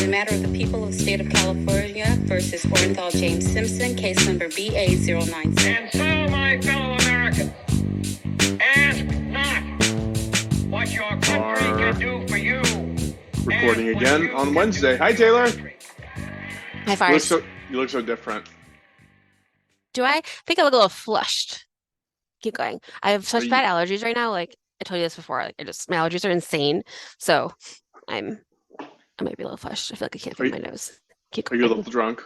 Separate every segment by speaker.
Speaker 1: in the matter of the people of the state of California versus Orenthal James Simpson, case number BA097.
Speaker 2: And so, my fellow Americans, ask not what your country can do for you.
Speaker 3: Recording again on Wednesday. Hi, Taylor.
Speaker 4: Hi, Fires.
Speaker 3: You look so different.
Speaker 4: Do I think I look a little flushed? Keep going. I have such bad allergies right now. Like I told you this before. Like my allergies are insane. So I might be a little flushed. I feel like I can't feel my nose. Keep
Speaker 3: Are
Speaker 4: going.
Speaker 3: you a little drunk?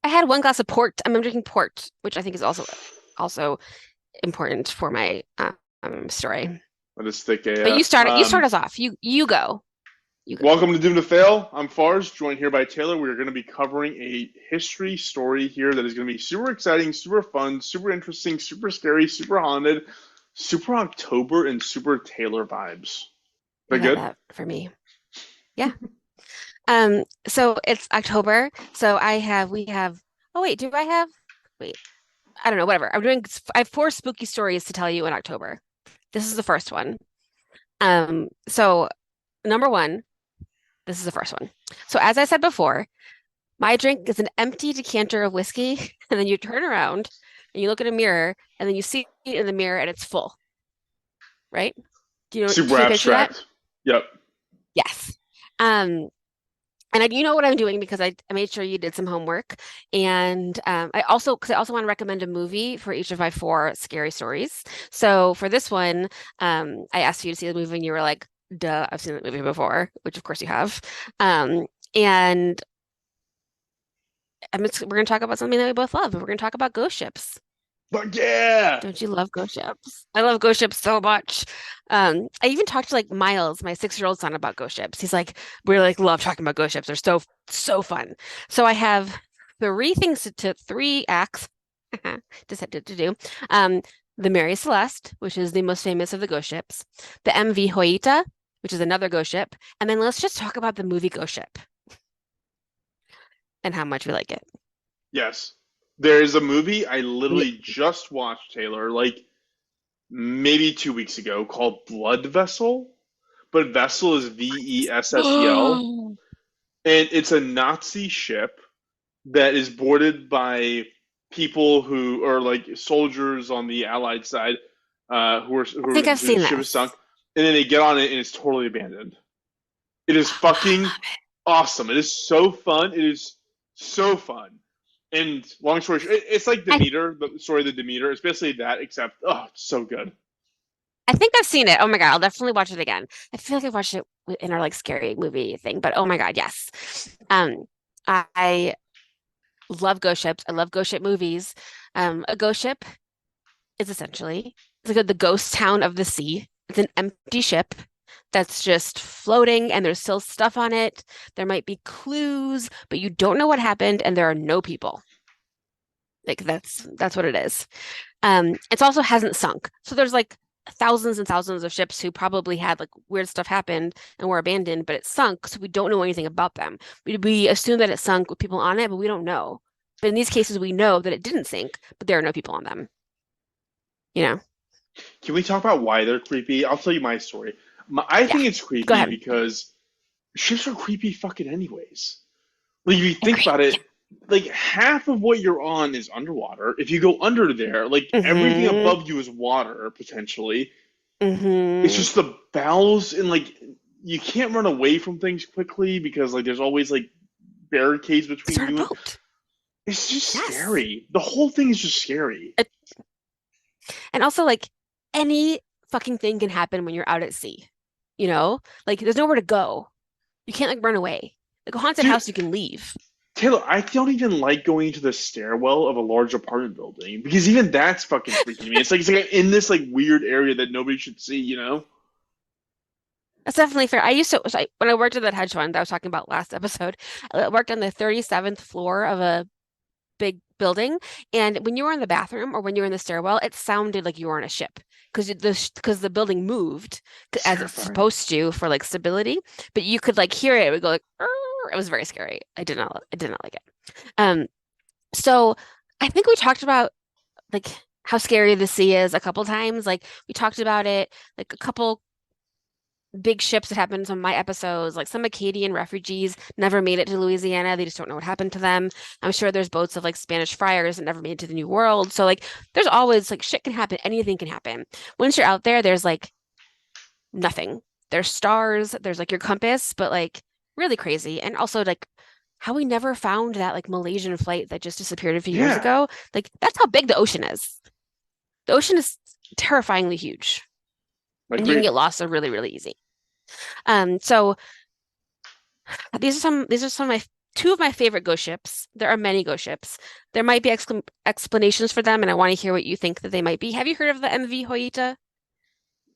Speaker 4: I had one glass of port. I'm drinking port, which I think is also important for my story.
Speaker 3: That is thick AF.
Speaker 4: But you start us off. You go.
Speaker 3: Welcome to Doom to Fail. I'm Fars, joined here by Taylor. We're going to be covering a history story here that is going to be super exciting, super fun, super interesting, super scary, super haunted, super October, and super Taylor vibes. Is that good?
Speaker 4: That for me. Yeah. So it's October. So I have I don't know, whatever. I have 4 spooky stories to tell you in October. This is the first one. So number 1, this is the first one. So as I said before, my drink is an empty decanter of whiskey, and then you turn around and you look in a mirror, and then you see it in the mirror and it's full. Right? Do you know
Speaker 3: super abstract. Yep.
Speaker 4: Yes. And you know what I'm doing because I made sure you did some homework. And I also want to recommend a movie for each of my 4 scary stories. So for this one, I asked you to see the movie and you were like, duh, I've seen that movie before, which of course you have. And we're going to talk about something that we both love. We're going to talk about ghost ships.
Speaker 3: But yeah.
Speaker 4: Don't you love ghost ships? I love ghost ships so much. I even talked to like Miles, my 6-year-old son, about ghost ships. He's like, we love talking about ghost ships. They're so fun. So I have 3 acts just had to do. The Mary Celeste, which is the most famous of the ghost ships, the MV Joyita, which is another ghost ship, and then let's just talk about the movie Ghost Ship and how much we like it.
Speaker 3: Yes. There's a movie I literally just watched, Taylor, like maybe 2 weeks ago, called Blood Vessel. But Vessel is Vessel. And it's a Nazi ship that is boarded by people who are like soldiers on the Allied side I think I've seen ship is sunk. And then they get on it and it's totally abandoned. It is fucking awesome. It is so fun. It is so fun. And long story short, it's like Demeter, the story of the Demeter. It's basically that, except, it's so good.
Speaker 4: I think I've seen it. Oh my God, I'll definitely watch it again. I feel like I've watched it in our like scary movie thing, but oh my God, yes. I love ghost ships. I love ghost ship movies. A ghost ship is essentially like the ghost town of the sea. It's an empty ship that's just floating and there's still stuff on it. There might be clues, but you don't know what happened and there are no people. Like that's what it is. It also hasn't sunk. So there's like thousands and thousands of ships who probably had like weird stuff happened and were abandoned, but it sunk, so we don't know anything about them. We assume that it sunk with people on it, but we don't know. But in these cases, we know that it didn't sink, but there are no people on them. You know?
Speaker 3: Can we talk about why they're creepy? I'll tell you my story. I think it's creepy because ships are creepy fucking anyways. Like, if you think about it, like, half of what you're on is underwater. If you go under there, like, everything above you is water, potentially. It's just the bowels, and, like, you can't run away from things quickly because, like, there's always, like, barricades between you. It's just scary. The whole thing is just scary.
Speaker 4: And also, like, any fucking thing can happen when you're out at sea. You know? Like, there's nowhere to go. You can't, like, run away. Like, a haunted house, you can leave.
Speaker 3: Taylor, I don't even like going into the stairwell of a large apartment building because even that's fucking freaking me. It's like in this like weird area that nobody should see, you know?
Speaker 4: That's definitely fair. When I worked at that hedge fund that I was talking about last episode, I worked on the 37th floor of a big building, and when you were in the bathroom or when you were in the stairwell, it sounded like you were on a ship because the building moved as it's supposed to for like stability, but you could like hear it. It would go like, it was very scary. I did not like it. So I think we talked about like how scary the sea is a couple times. Like we talked about it like a couple big ships that happened in some of my episodes. Like some Acadian refugees never made it to Louisiana. They just don't know what happened to them. I'm sure there's boats of like Spanish friars that never made it to the New World. So like there's always like shit can happen. Anything can happen. Once you're out there, there's like nothing. There's stars, there's like your compass, but like really crazy. And also like how we never found that like Malaysian flight that just disappeared a few years
Speaker 3: Yeah,
Speaker 4: ago. Like that's how big the ocean is. The ocean is terrifyingly huge, and you can
Speaker 3: agreed.
Speaker 4: get lost so really, really easy. So these are some of my two of my favorite ghost ships. There are many ghost ships. There might be explanations for them, and I want to hear what you think that they might be. Have you heard of the MV Joyita?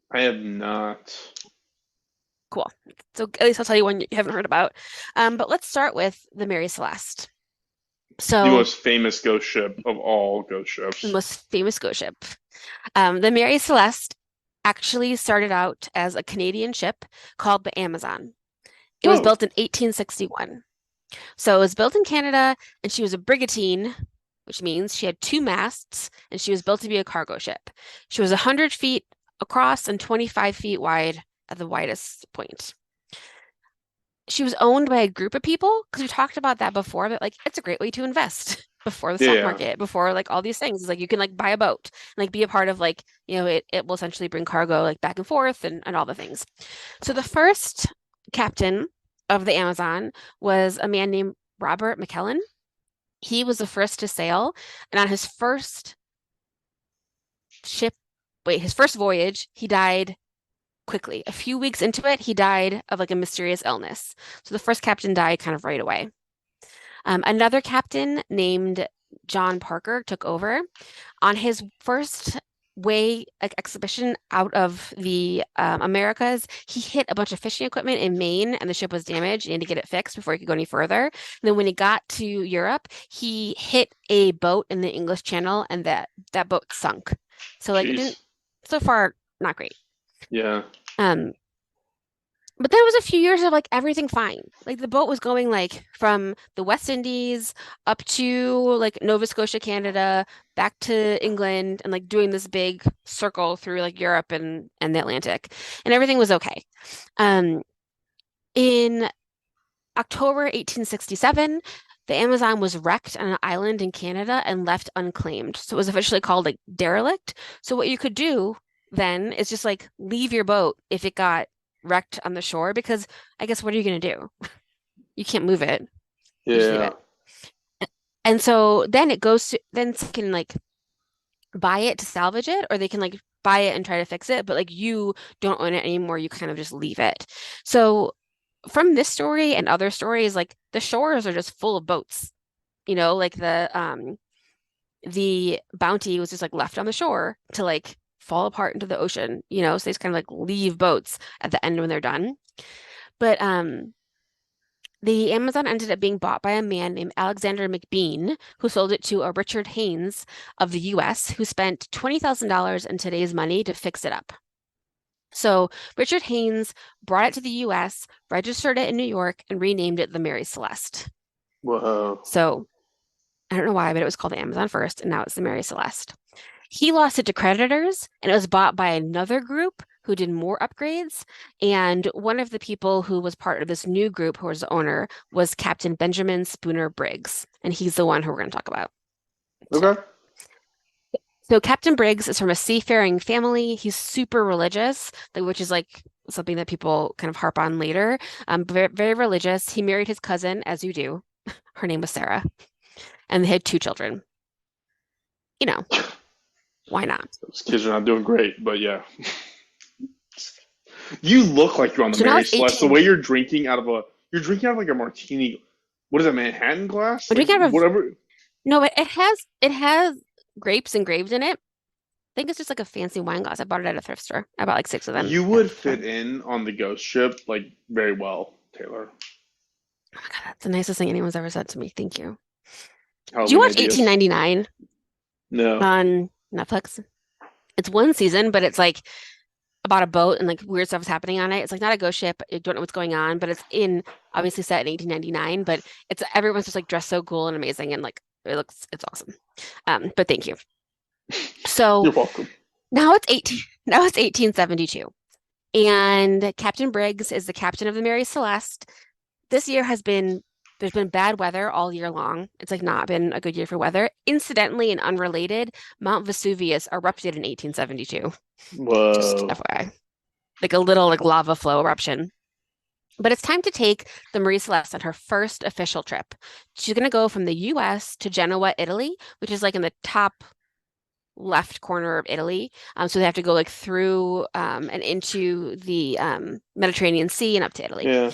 Speaker 3: I have not.
Speaker 4: Cool. So at least I'll tell you one you haven't heard about. But let's start with the Mary Celeste.
Speaker 3: The
Speaker 4: So
Speaker 3: most famous ghost ship of all ghost
Speaker 4: the
Speaker 3: ships.
Speaker 4: most famous ghost ship. The Mary Celeste actually started out as a Canadian ship called the Amazon. It was
Speaker 3: Oh,
Speaker 4: built in 1861. So it was built in Canada, and she was a brigantine, which means she had two masts, and she was built to be a cargo ship. She was 100 feet across and 25 feet wide at the widest point. She was owned by a group of people because we talked about that before, but like it's a great way to invest before the stock
Speaker 3: yeah.
Speaker 4: market, before like all these things. It's like you can like buy a boat and like be a part of like, it will essentially bring cargo like back and forth and all the things. So the first captain of the Amazon was a man named Robert McKellen. He was the first to sail, and on his first ship, his first voyage, he died quickly. A few weeks into it, he died of like a mysterious illness. So the first captain died kind of right away. Another captain named John Parker took over. On his first expedition out of the Americas, he hit a bunch of fishing equipment in Maine, and the ship was damaged. He had to get it fixed before he could go any further. And then when he got to Europe, he hit a boat in the English Channel, and that boat sunk. So like it didn't
Speaker 3: Jeez.
Speaker 4: so far not great.
Speaker 3: Yeah.
Speaker 4: Um, but there was a few years of like everything fine. Like the boat was going like from the West Indies up to like Nova Scotia, Canada, back to England, and like doing this big circle through like Europe and the Atlantic, and everything was okay. Um, in October 1867, the Amazon was wrecked on an island in Canada and left unclaimed. So it was officially called like derelict. So what you could do then is just like leave your boat if it got wrecked on the shore, because I guess what are you going to do? You can't move it. You just leave
Speaker 3: Yeah.
Speaker 4: it. And so then it goes to, then someone can like buy it to salvage it, or they can like buy it and try to fix it, but like you don't own it anymore. You kind of just leave it. So from this story and other stories, like the shores are just full of boats. Like the Bounty was just like left on the shore to like fall apart into the ocean, so they just kind of like leave boats at the end when they're done. But the Amazon ended up being bought by a man named Alexander McBean, who sold it to a Richard Haynes of the US, who spent $20,000 in today's money to fix it up. So Richard Haynes brought it to the US, registered it in New York, and renamed it the Mary Celeste.
Speaker 3: Whoa.
Speaker 4: So I don't know why, but it was called the Amazon first, and now it's the Mary Celeste. He lost it to creditors, and it was bought by another group who did more upgrades. And one of the people who was part of this new group, who was the owner, was Captain Benjamin Spooner Briggs, and he's the one who we're going to talk about.
Speaker 3: Okay.
Speaker 4: So Captain Briggs is from a seafaring family. He's super religious, which is like something that people kind of harp on later. Very, very religious. He married his cousin, as you do. Her name was Sarah, and they had two children. You know, why not?
Speaker 3: Those kids are not doing great, but yeah. You look like you're on the
Speaker 4: So now
Speaker 3: Mary
Speaker 4: it's
Speaker 3: Celeste. The
Speaker 4: 18.
Speaker 3: way you're drinking out of like a martini. What is that, Manhattan glass?
Speaker 4: I'm
Speaker 3: Like
Speaker 4: drinking out of
Speaker 3: whatever.
Speaker 4: no, it has grapes engraved in it. I think it's just like a fancy wine glass. I bought it at a thrift store. I bought like six of them
Speaker 3: You
Speaker 4: at a
Speaker 3: would
Speaker 4: thrift store.
Speaker 3: fit in on the ghost ship like very well, Taylor.
Speaker 4: Oh my God, that's the nicest thing anyone's ever said to me. Thank you. Did you
Speaker 3: Halloween
Speaker 4: watch
Speaker 3: ideas.
Speaker 4: 1899
Speaker 3: No.
Speaker 4: on Netflix? It's one season, but it's like about a boat and like weird stuff is happening on it. It's like not a ghost ship. You don't know what's going on, but it's obviously set in 1899, but it's everyone's just like dressed so cool and amazing, and like it's awesome. But thank you. So
Speaker 3: You're welcome.
Speaker 4: now it's 1872. And Captain Briggs is the captain of the Mary Celeste. This year there's been bad weather all year long. It's like not been a good year for weather. Incidentally and unrelated, Mount Vesuvius erupted in 1872. Just
Speaker 3: Whoa.
Speaker 4: FYI. Like a little like lava flow eruption. But it's time to take the Marie Celeste on her first official trip. She's going to go from the US to Genoa, Italy, which is like in the top left corner of Italy. So they have to go like through and into the Mediterranean Sea and up to Italy.
Speaker 3: Yeah.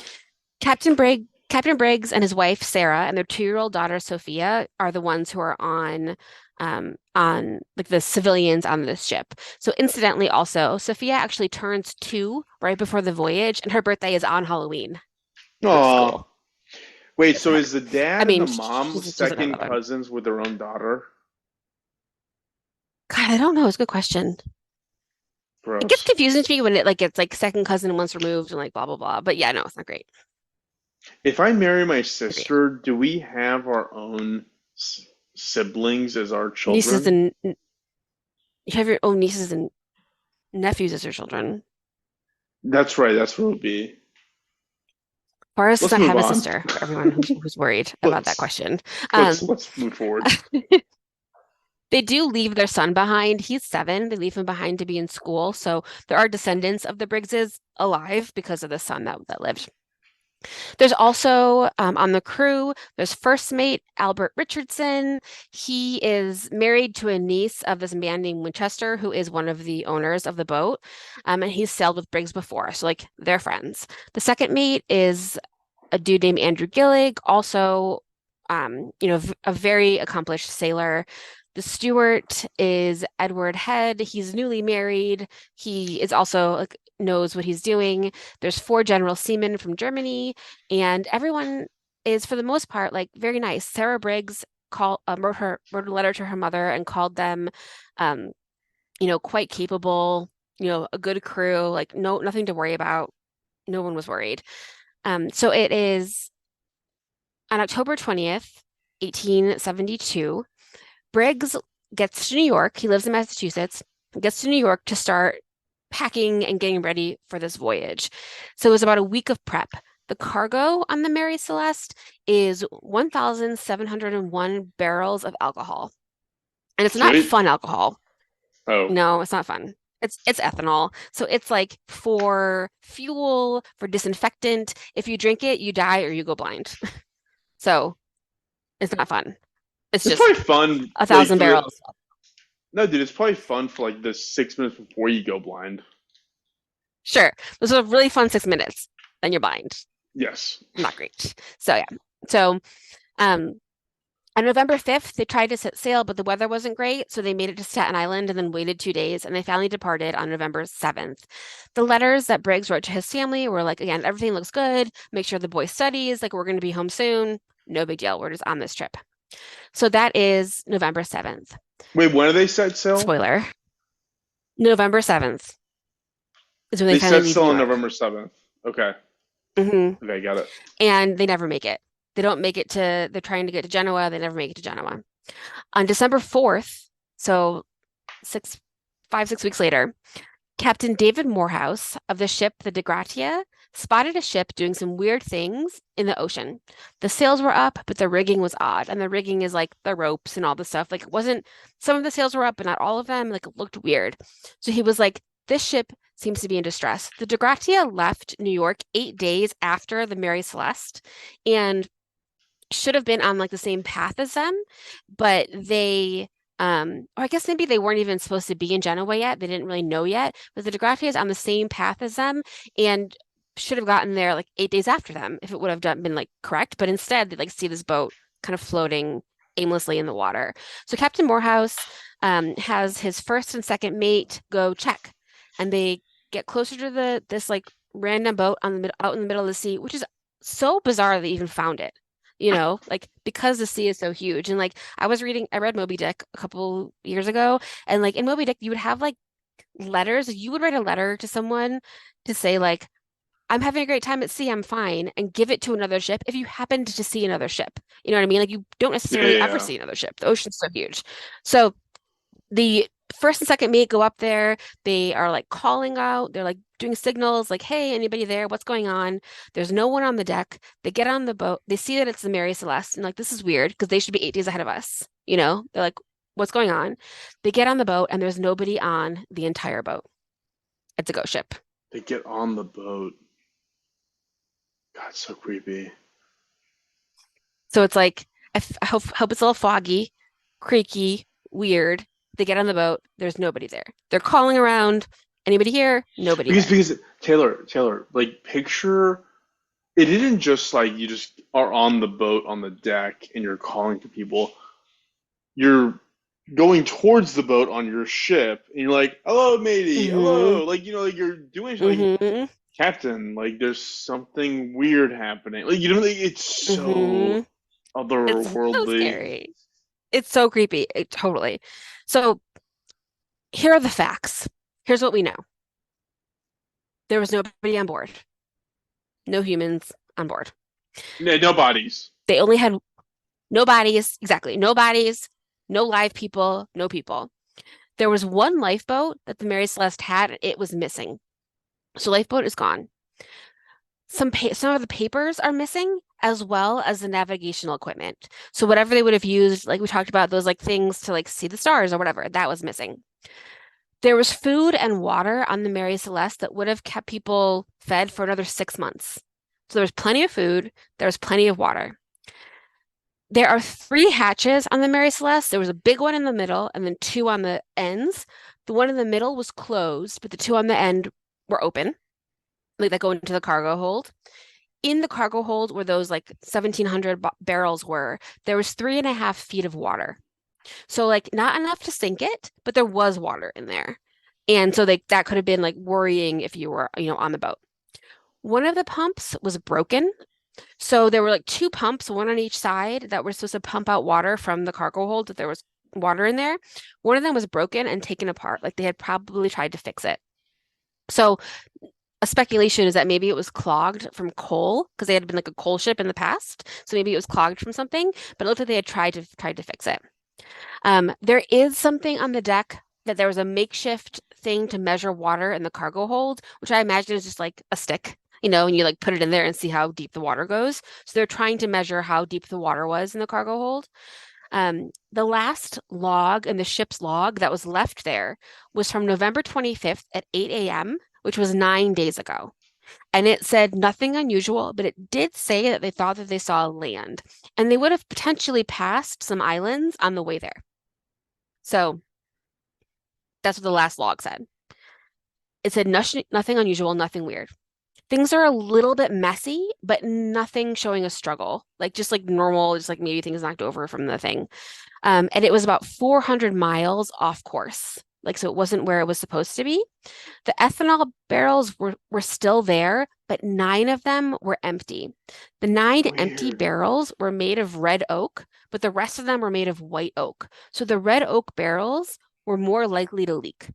Speaker 4: Captain Briggs and his wife Sarah and their 2-year-old daughter Sophia are the ones who are on like the civilians on this ship. So incidentally, also Sophia actually turns 2 right before the voyage, and her birthday is on Halloween. Which is
Speaker 3: Oh.
Speaker 4: cool.
Speaker 3: Wait, so is the dad
Speaker 4: I mean,
Speaker 3: and the mom
Speaker 4: she's another
Speaker 3: second
Speaker 4: one.
Speaker 3: cousins with their own daughter?
Speaker 4: God, I don't know. It's a good question. It gets
Speaker 3: Gross.
Speaker 4: confusing to me when it like gets like second cousin once removed and like blah blah blah. But yeah, no, it's not great.
Speaker 3: If I marry my sister, do we have our own siblings as our
Speaker 4: Nieces
Speaker 3: children?
Speaker 4: and you have your own nieces and nephews as your children.
Speaker 3: That's right. That's what it would be.
Speaker 4: Forrest does
Speaker 3: Let's
Speaker 4: not
Speaker 3: move
Speaker 4: have a
Speaker 3: on.
Speaker 4: sister, for everyone who's worried about that
Speaker 3: Let's
Speaker 4: question.
Speaker 3: let's move forward.
Speaker 4: They do leave their son behind. He's 7. They leave him behind to be in school. So there are descendants of the Briggses alive because of the son that lived. There's also on the crew, there's first mate Albert Richardson. He is married to a niece of this man named Winchester, who is one of the owners of the boat. And he's sailed with Briggs before, so like they're friends. The second mate is a dude named Andrew Gillig, also a very accomplished sailor. The steward is Edward Head. He's newly married. He is also like knows what he's doing. There's 4 general seamen from Germany, and everyone is for the most part like very nice. Sarah Briggs wrote a letter to her mother and called them quite capable, a good crew, like nothing to worry about. No one was worried. So it is on October 20th, 1872. Briggs gets to New York. He lives in Massachusetts, gets to New York to start packing and getting ready for this voyage. So it was about a week of prep. The cargo on the Mary Celeste is 1,701 barrels of alcohol. And it's not
Speaker 3: Sweet.
Speaker 4: fun alcohol.
Speaker 3: Oh.
Speaker 4: No, it's not fun. It's ethanol. So it's like for fuel, for disinfectant. If you drink it, you die or you go blind. So it's not fun. It's
Speaker 3: It's
Speaker 4: just
Speaker 3: probably fun.
Speaker 4: 1,000 barrels.
Speaker 3: No, dude, it's probably fun for like the 6 minutes before you go blind.
Speaker 4: Sure. Those are really fun 6 minutes. Then you're blind.
Speaker 3: Yes.
Speaker 4: Not great. So yeah. So on November 5th, they tried to set sail, but the weather wasn't great. So they made it to Staten Island and then waited 2 days, and they finally departed on November 7th. The letters that Briggs wrote to his family were like, again, everything looks good. Make sure the boy studies. Like, we're going to be home soon. No big deal. We're just on this trip. So that is November 7th.
Speaker 3: Wait, when do they set sail?
Speaker 4: Spoiler. November 7th is when
Speaker 3: They
Speaker 4: finally
Speaker 3: set
Speaker 4: leave
Speaker 3: sail
Speaker 4: New
Speaker 3: on
Speaker 4: York.
Speaker 3: November 7th. Okay.
Speaker 4: Mm-hmm.
Speaker 3: Okay, got it.
Speaker 4: And they never make it. They don't make it they're trying to get to Genoa. They never make it to Genoa. On December 4th, so 6 weeks later, Captain David Morehouse of the ship the De Gratia spotted a ship doing some weird things in the ocean. The sails were up, but the rigging was odd. And the rigging is like the ropes and all the stuff. Like, it wasn't, some of the sails were up, but not all of them. Like, it looked weird. So he was like, this ship seems to be in distress. The De Gratia left New York 8 days after the Mary Celeste and should have been on like the same path as them, but they or I guess maybe they weren't even supposed to be in Genoa yet. They didn't really know yet. But the De Gratia is on the same path as them and should have gotten there like 8 days after them if it would have been like correct. But instead, they like see this boat kind of floating aimlessly in the water. So Captain Morehouse has his first and second mate go check, and they get closer to this like random boat out in the middle of the sea, which is so bizarre that they even found it. Like because the sea is so huge. And like I read Moby Dick a couple years ago, and like in Moby Dick, you would have like letters. You would write a letter to someone to say like, I'm having a great time at sea, I'm fine, and give it to another ship if you happened to see another ship. You know what I mean? Like you don't necessarily ever see another ship. The ocean's so huge. So the first and second mate go up there. They are like calling out. They're like doing signals like, hey, anybody there? What's going on? There's no one on the deck. They get on the boat. They see that it's the Mary Celeste and like, this is weird because they should be 8 days ahead of us. They're like, what's going on? They get on the boat and there's nobody on the entire boat. It's a ghost ship.
Speaker 3: They get on the boat. God, so creepy.
Speaker 4: So it's like, I hope it's a little foggy, creaky, weird. They get on the boat. There's nobody there. They're calling around. Anybody here? Nobody there.
Speaker 3: Because Taylor, like picture it isn't just like you just are on the boat on the deck and you're calling to people. You're going towards the boat on your ship and you're like, hello, matey, hello. Like, like you're doing like Captain, like there's something weird happening. Like it's so otherworldly.
Speaker 4: It's so scary. It's so creepy. Totally. So here are the facts. Here's what we know. There was nobody on board. No humans on board.
Speaker 3: No bodies.
Speaker 4: They only had no bodies. Exactly. No bodies, no live people, no people. There was one lifeboat that the Mary Celeste had. It was missing. So lifeboat is gone. Some of the papers are missing, as well as the navigational equipment. So whatever they would have used, like we talked about, those like things to like see the stars or whatever, that was missing. There was food and water on the Mary Celeste that would have kept people fed for another 6 months. So there was plenty of food, there was plenty of water. There are 3 hatches on the Mary Celeste. There was a big one in the middle and then 2 on the ends. The one in the middle was closed, but the 2 on the end were open, like that go into the cargo hold. In the cargo hold where those like 1,700 barrels were, there was 3.5 feet of water. So like not enough to sink it, but there was water in there. And so that could have been like worrying if you were, on the boat. One of the pumps was broken. So there were like 2 pumps, one on each side, that were supposed to pump out water from the cargo hold that there was water in there. One of them was broken and taken apart. Like they had probably tried to fix it. So a speculation is that maybe it was clogged from coal because they had been like a coal ship in the past. So maybe it was clogged from something, but it looked like they had tried to fix it. There is something on the deck that there was a makeshift thing to measure water in the cargo hold, which I imagine is just like a stick, and you like put it in there and see how deep the water goes. So they're trying to measure how deep the water was in the cargo hold. The last log in the ship's log that was left there was from November 25th at 8 a.m., which was 9 days ago. And it said nothing unusual, but it did say that they thought that they saw land and they would have potentially passed some islands on the way there. So that's what the last log said. It said nothing unusual, nothing weird. Things are a little bit messy, but nothing showing a struggle, like just like normal, just like maybe things knocked over from the thing. And it was about 400 miles off course. Like, so it wasn't where it was supposed to be. The ethanol barrels were still there, but 9 of them were empty. The 9 empty barrels were made of red oak, but the rest of them were made of white oak. So the red oak barrels were more likely to leak.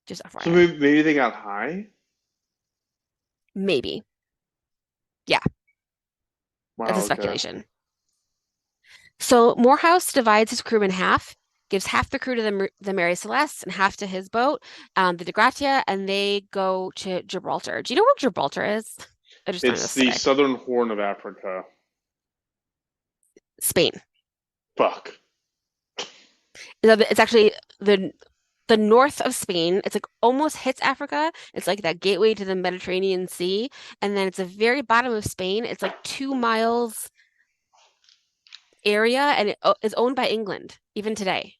Speaker 4: Just FYI.
Speaker 3: So maybe they got high?
Speaker 4: Maybe. Yeah.
Speaker 3: Wow,
Speaker 4: That's a
Speaker 3: okay.
Speaker 4: speculation. So Morehouse divides his crew in half, gives half the crew to the Mary Celeste and half to his boat, the De Gratia, and they go to Gibraltar. Do you know where Gibraltar is? I just
Speaker 3: It's the southern horn of Africa.
Speaker 4: Spain.
Speaker 3: Fuck.
Speaker 4: It's actually the north of Spain. It's like almost hits Africa. It's like that gateway to the Mediterranean Sea. And then it's the very bottom of Spain. It's like 2 miles area, and it is owned by England even today.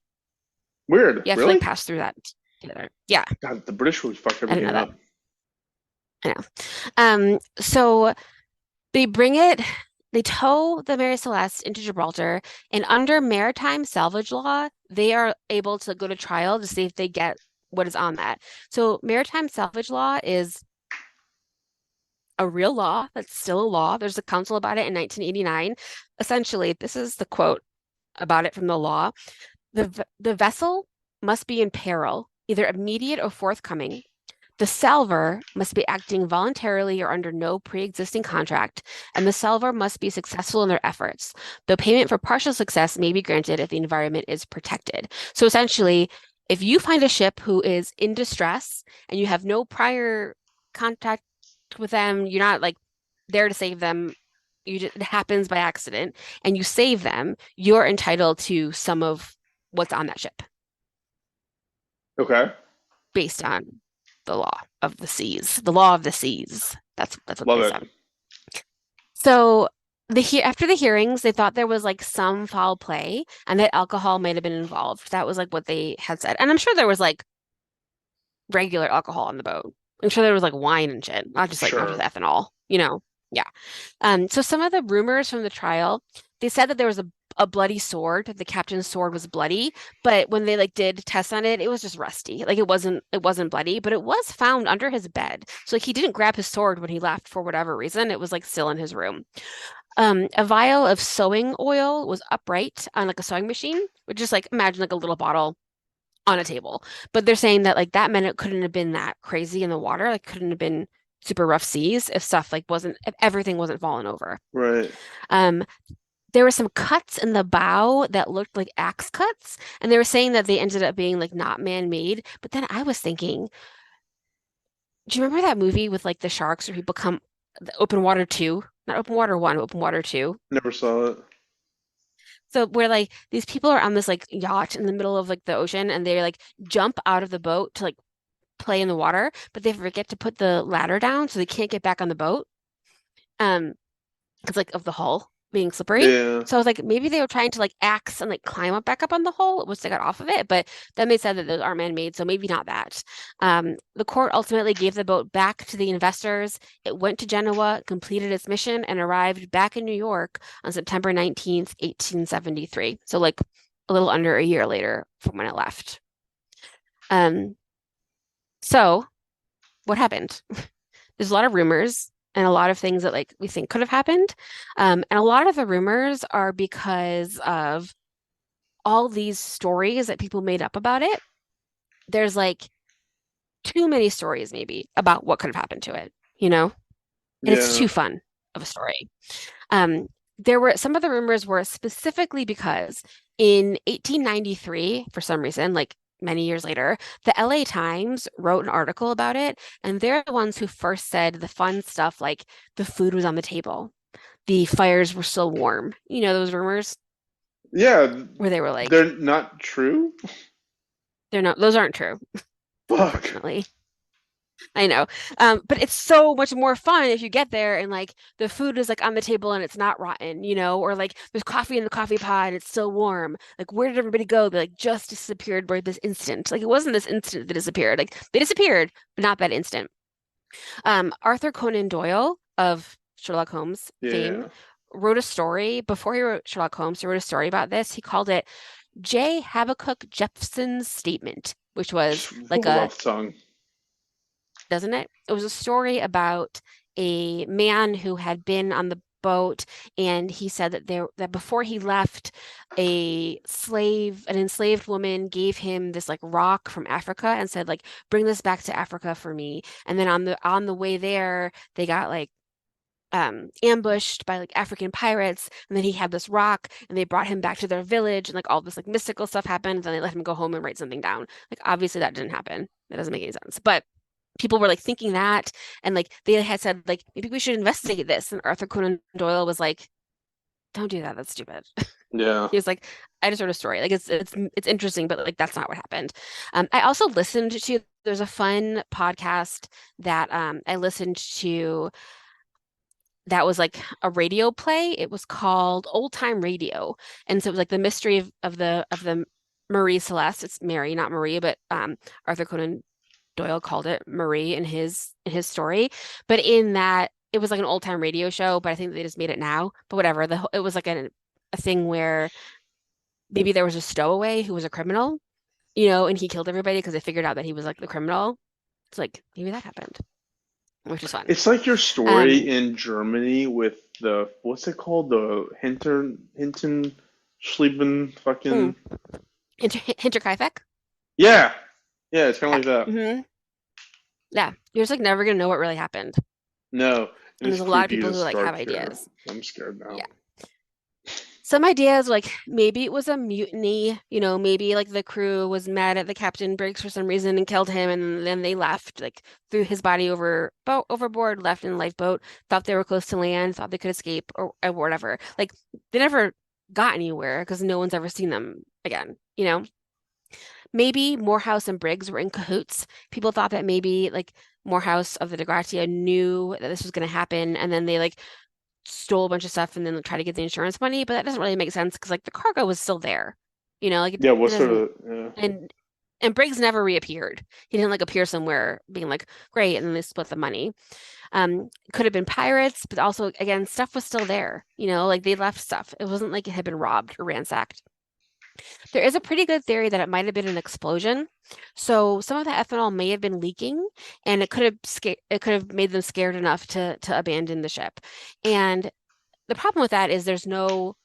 Speaker 3: Weird.
Speaker 4: You have
Speaker 3: Really?
Speaker 4: to like pass through that together. Yeah.
Speaker 3: God, the British really fucked everything
Speaker 4: know
Speaker 3: up.
Speaker 4: I know. So they tow the Mary Celeste into Gibraltar, and under maritime salvage law, they are able to go to trial to see if they get what is on that. So maritime salvage law is a real law that's still a law. There's a council about it in 1989. Essentially, this is the quote about it from the law. The vessel must be in peril, either immediate or forthcoming. The salver must be acting voluntarily or under no pre-existing contract, and the salver must be successful in their efforts, though payment for partial success may be granted if the environment is protected. So essentially, if you find a ship who is in distress and you have no prior contact with them, you're not like there to save them, it happens by accident, and you save them, you're entitled to some of what's on that ship
Speaker 3: Okay.
Speaker 4: based on the law of the seas. The law of the seas. That's what
Speaker 3: Love
Speaker 4: they
Speaker 3: it.
Speaker 4: said. So after the hearings, they thought there was like some foul play and that alcohol might have been involved. That was like what they had said. And I'm sure there was like regular alcohol on the boat. I'm sure there was like wine and shit, not just
Speaker 3: Sure.
Speaker 4: ethanol, you know. Yeah. So some of the rumors from the trial, they said that there was a bloody sword. The captain's sword was bloody, but when they like did tests on it, it was just rusty. Like it wasn't bloody, but it was found under his bed. So like he didn't grab his sword when he left for whatever reason. It was like still in his room. A vial of sewing oil was upright on like a sewing machine, which is like imagine like a little bottle on a table. But they're saying that like that meant it couldn't have been that crazy in the water, like couldn't have been super rough seas if stuff like wasn't if everything wasn't falling over.
Speaker 3: Right.
Speaker 4: Um, there were some cuts in the bow that looked like axe cuts, and they were saying that they ended up being like not man-made. But then I was thinking, do you remember that movie with like the sharks where people come the Open Water 2? Not Open Water 1, Open Water 2.
Speaker 3: Never saw it.
Speaker 4: So where like these people are on this like yacht in the middle of like the ocean and they like jump out of the boat to like play in the water, but they forget to put the ladder down so they can't get back on the boat. Um, because like of the hull being slippery.
Speaker 3: Yeah.
Speaker 4: So I was like, maybe they were trying to like axe and like climb up back up on the hull once they got off of it, but then they said that those aren't man-made, so maybe not that. The court ultimately gave the boat back to the investors. It went to Genoa, completed its mission, and arrived back in New York on September 19th, 1873. So like a little under a year later from when it left. So what happened? There's a lot of rumors and a lot of things that like we think could have happened. And a lot of the rumors are because of all these stories that people made up about it. There's like too many stories maybe about what could have happened to it, you know? And it's
Speaker 3: Yeah.
Speaker 4: too fun of a story. Um, there were some of the rumors were specifically because in 1893, for some reason, like many years later, the LA Times wrote an article about it, and they're the ones who first said the fun stuff like the food was on the table, the fires were still warm. You know, those rumors
Speaker 3: Yeah.
Speaker 4: where they were like,
Speaker 3: They're not true.
Speaker 4: they're not, those aren't true,
Speaker 3: Fuck.
Speaker 4: unfortunately. I know. But it's so much more fun if you get there and like the food is like on the table and it's not rotten, you know, or like there's coffee in the coffee pot and it's still warm. Like where did everybody go? They like just disappeared right this instant. Like it wasn't this instant that disappeared. Like they disappeared, but not that instant. Arthur Conan Doyle of Sherlock Holmes fame
Speaker 3: Yeah.
Speaker 4: wrote a story before he wrote Sherlock Holmes. He wrote a story about this. He called it J. Habakkuk Jephson's Statement, which was
Speaker 3: Just
Speaker 4: like
Speaker 3: roll
Speaker 4: a
Speaker 3: off the tongue.
Speaker 4: doesn't it? It was a story about a man who had been on the boat, and he said that before he left, an enslaved woman gave him this like rock from Africa and said like, bring this back to Africa for me. And then on the way there, they got like ambushed by like African pirates, and then he had this rock, and they brought him back to their village, and like all this like mystical stuff happened. And then they let him go home and write something down. Like obviously that didn't happen. That doesn't make any sense. But people were like thinking that, and like they had said like maybe we should investigate this, and Arthur Conan Doyle was like, don't do that, that's stupid.
Speaker 3: Yeah.
Speaker 4: He was like, I just wrote a story, like it's interesting, but like that's not what happened. I also listened to there's a fun podcast that I listened to that was like a radio play. It was called Old Time Radio, and so it was like the mystery of the Marie Celeste. It's Mary, not Marie, but Arthur Conan Doyle called it Marie in his story. But in that, it was like an old time radio show, but I think they just made it now. But whatever. It was like a thing where maybe there was a stowaway who was a criminal, you know, and he killed everybody because they figured out that he was like the criminal. It's like maybe that happened, which is fun.
Speaker 3: It's like your story
Speaker 4: Um,
Speaker 3: in Germany with the what's it called? The Hinton Schleben
Speaker 4: mm,
Speaker 3: fucking
Speaker 4: Hinterkaifeck.
Speaker 3: yeah. Yeah, it's kinda
Speaker 4: Yeah.
Speaker 3: like that.
Speaker 4: Hmm. Yeah, you're just like never gonna know what really happened.
Speaker 3: No, and
Speaker 4: And
Speaker 3: it's
Speaker 4: there's a lot of
Speaker 3: creepy
Speaker 4: people who
Speaker 3: as
Speaker 4: like have
Speaker 3: dark here.
Speaker 4: ideas.
Speaker 3: I'm scared now.
Speaker 4: Yeah. Some ideas like maybe it was a mutiny, maybe like the crew was mad at the Captain Briggs for some reason and killed him and then they left, like threw his body overboard, left in a lifeboat, thought they were close to land, thought they could escape or whatever. Like they never got anywhere because no one's ever seen them again. Maybe Morehouse and Briggs were in cahoots. People thought that maybe like Morehouse of the De Gratia knew that this was going to happen, and then they like stole a bunch of stuff and then try to get the insurance money. But that doesn't really make sense because like the cargo was still there. Like
Speaker 3: Yeah,
Speaker 4: it
Speaker 3: what sort
Speaker 4: doesn't.
Speaker 3: of? Yeah.
Speaker 4: And Briggs never reappeared. He didn't like appear somewhere being like great, and then they split the money. Could have been pirates, but also again, stuff was still there. Like they left stuff. It wasn't like it had been robbed or ransacked. There is a pretty good theory that it might have been an explosion. So some of the ethanol may have been leaking, and it could have made them scared enough to abandon the ship. And the problem with that is there's no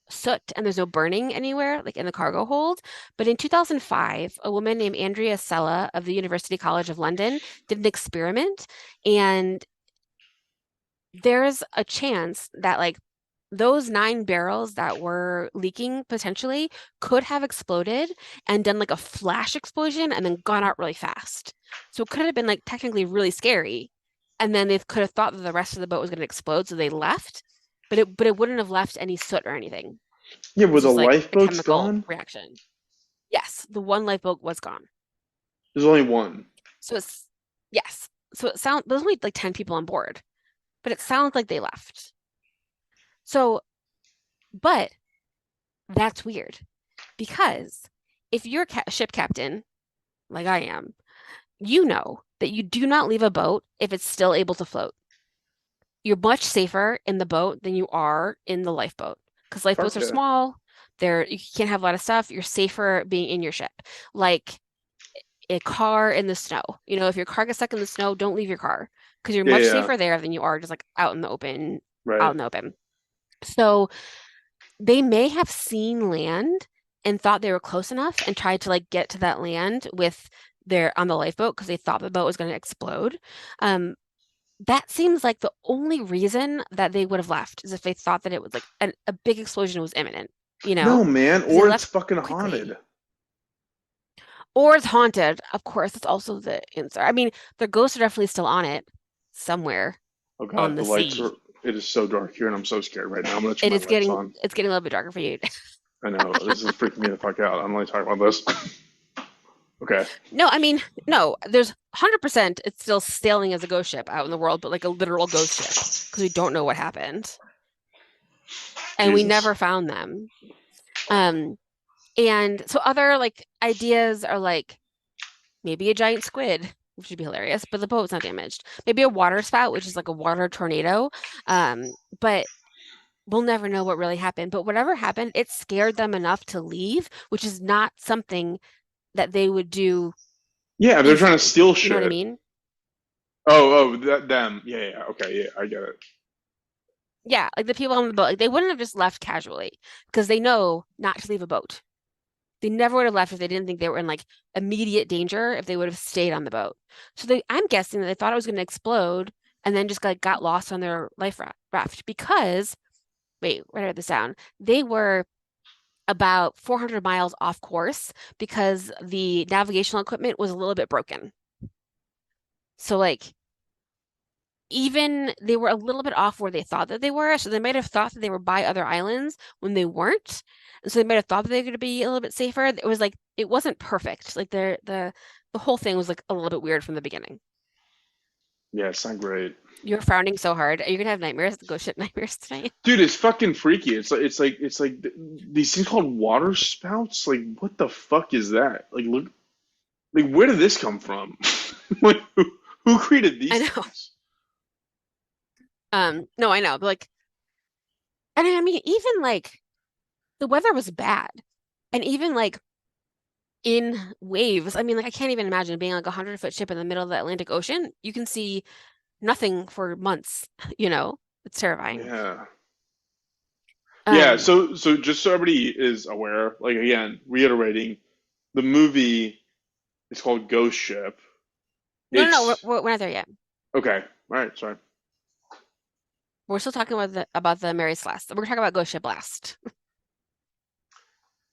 Speaker 4: soot and there's no burning anywhere, like in the cargo hold. But in 2005, a woman named Andrea Sella of the University College of London did an experiment, and there's a chance that like those 9 barrels that were leaking potentially could have exploded and done like a flash explosion and then gone out really fast. So it could have been like technically really scary. And then they could have thought that the rest of the boat was going to explode, so they left. But it wouldn't have left any soot or anything.
Speaker 3: Yeah, were
Speaker 4: It's
Speaker 3: the
Speaker 4: just like a
Speaker 3: lifeboats
Speaker 4: chemical
Speaker 3: gone?
Speaker 4: reaction. Yes, the one lifeboat was gone.
Speaker 3: There's only one.
Speaker 4: So it's yes. So it sounds there's only like 10 people on board, but it sounds like they left. So, but that's weird because if you're a ship captain, like I am, you know that you do not leave a boat if it's still able to float. You're much safer in the boat than you are in the lifeboat because lifeboats
Speaker 3: Fuck
Speaker 4: are
Speaker 3: yeah.
Speaker 4: small. You can't have a lot of stuff. You're safer being in your ship. Like a car in the snow. If your car gets stuck in the snow, don't leave your car because you're
Speaker 3: Yeah,
Speaker 4: much
Speaker 3: yeah,
Speaker 4: safer there than you are just like out in the open, out
Speaker 3: right.
Speaker 4: in the open. So they may have seen land and thought they were close enough and tried to like get to that land with their on the lifeboat because they thought the boat was going to explode. Um, that seems like the only reason that they would have left is if they thought that it was like a big explosion was imminent,
Speaker 3: No, man,
Speaker 4: because they
Speaker 3: or it's
Speaker 4: left
Speaker 3: fucking
Speaker 4: quickly.
Speaker 3: haunted.
Speaker 4: Or it's haunted. Of course, it's also the answer. I mean, their ghosts are definitely still on it somewhere
Speaker 3: Oh
Speaker 4: on
Speaker 3: God, the
Speaker 4: the
Speaker 3: lights
Speaker 4: sea.
Speaker 3: are. It is so dark here, and I'm so scared right now. I'm gonna turn
Speaker 4: It
Speaker 3: my
Speaker 4: is
Speaker 3: lights
Speaker 4: getting
Speaker 3: on.
Speaker 4: it's getting a little bit darker for you.
Speaker 3: I know this is freaking me the fuck out. I'm only talking about this. Okay.
Speaker 4: No, I mean, no, there's 100% it's still sailing as a ghost ship out in the world, but like a literal ghost ship because we don't know what happened. And we
Speaker 3: Jesus.
Speaker 4: never found them. Um, and so other like ideas are like maybe a giant squid, which would be hilarious, but the boat's not damaged. Maybe a water spout, which is like a water tornado. But we'll never know what really happened. But whatever happened, it scared them enough to leave, which is not something that they would do
Speaker 3: Yeah, they're trying to
Speaker 4: easily.
Speaker 3: steal
Speaker 4: You know what I
Speaker 3: shit.
Speaker 4: mean?
Speaker 3: Them. Yeah, yeah. Okay, yeah, I get it.
Speaker 4: Yeah, like the people on the boat, like they wouldn't have just left casually because they know not to leave a boat. They never would have left if they didn't think they were in like immediate danger if they would have stayed on the boat. So I'm guessing that they thought it was going to explode and then just like got lost on their life raft because, wait, where did I write this down? They were about 400 miles off course because the navigational equipment was a little bit broken. So like even they were a little bit off where they thought that they were. So they might have thought that they were by other islands when they weren't. And so they might have thought that they were going to be a little bit safer. It was like it wasn't perfect. Like the whole thing was like a little bit weird from the beginning.
Speaker 3: Yeah, it's not great.
Speaker 4: You're frowning so hard. Are you gonna have nightmares, ghost ship nightmares tonight?
Speaker 3: Dude, it's fucking freaky. It's like these things called water spouts. Like, what the fuck is that? Like, look, like where did this come from? Like, who created
Speaker 4: I
Speaker 3: these
Speaker 4: know.
Speaker 3: things?
Speaker 4: No, I know. But like, and I mean, even like the weather was bad, and even like in waves. I mean, like I can't even imagine being like a 100-foot ship in the middle of the Atlantic Ocean. You can see nothing for months, you know? It's terrifying.
Speaker 3: Yeah. Yeah,
Speaker 4: Um,
Speaker 3: so just so everybody is aware, like again, reiterating, the movie is called Ghost Ship.
Speaker 4: No,
Speaker 3: It's
Speaker 4: we're not there yet.
Speaker 3: okay. All right, sorry.
Speaker 4: We're still talking about the Mary Celeste. We're talking about Ghost Ship last.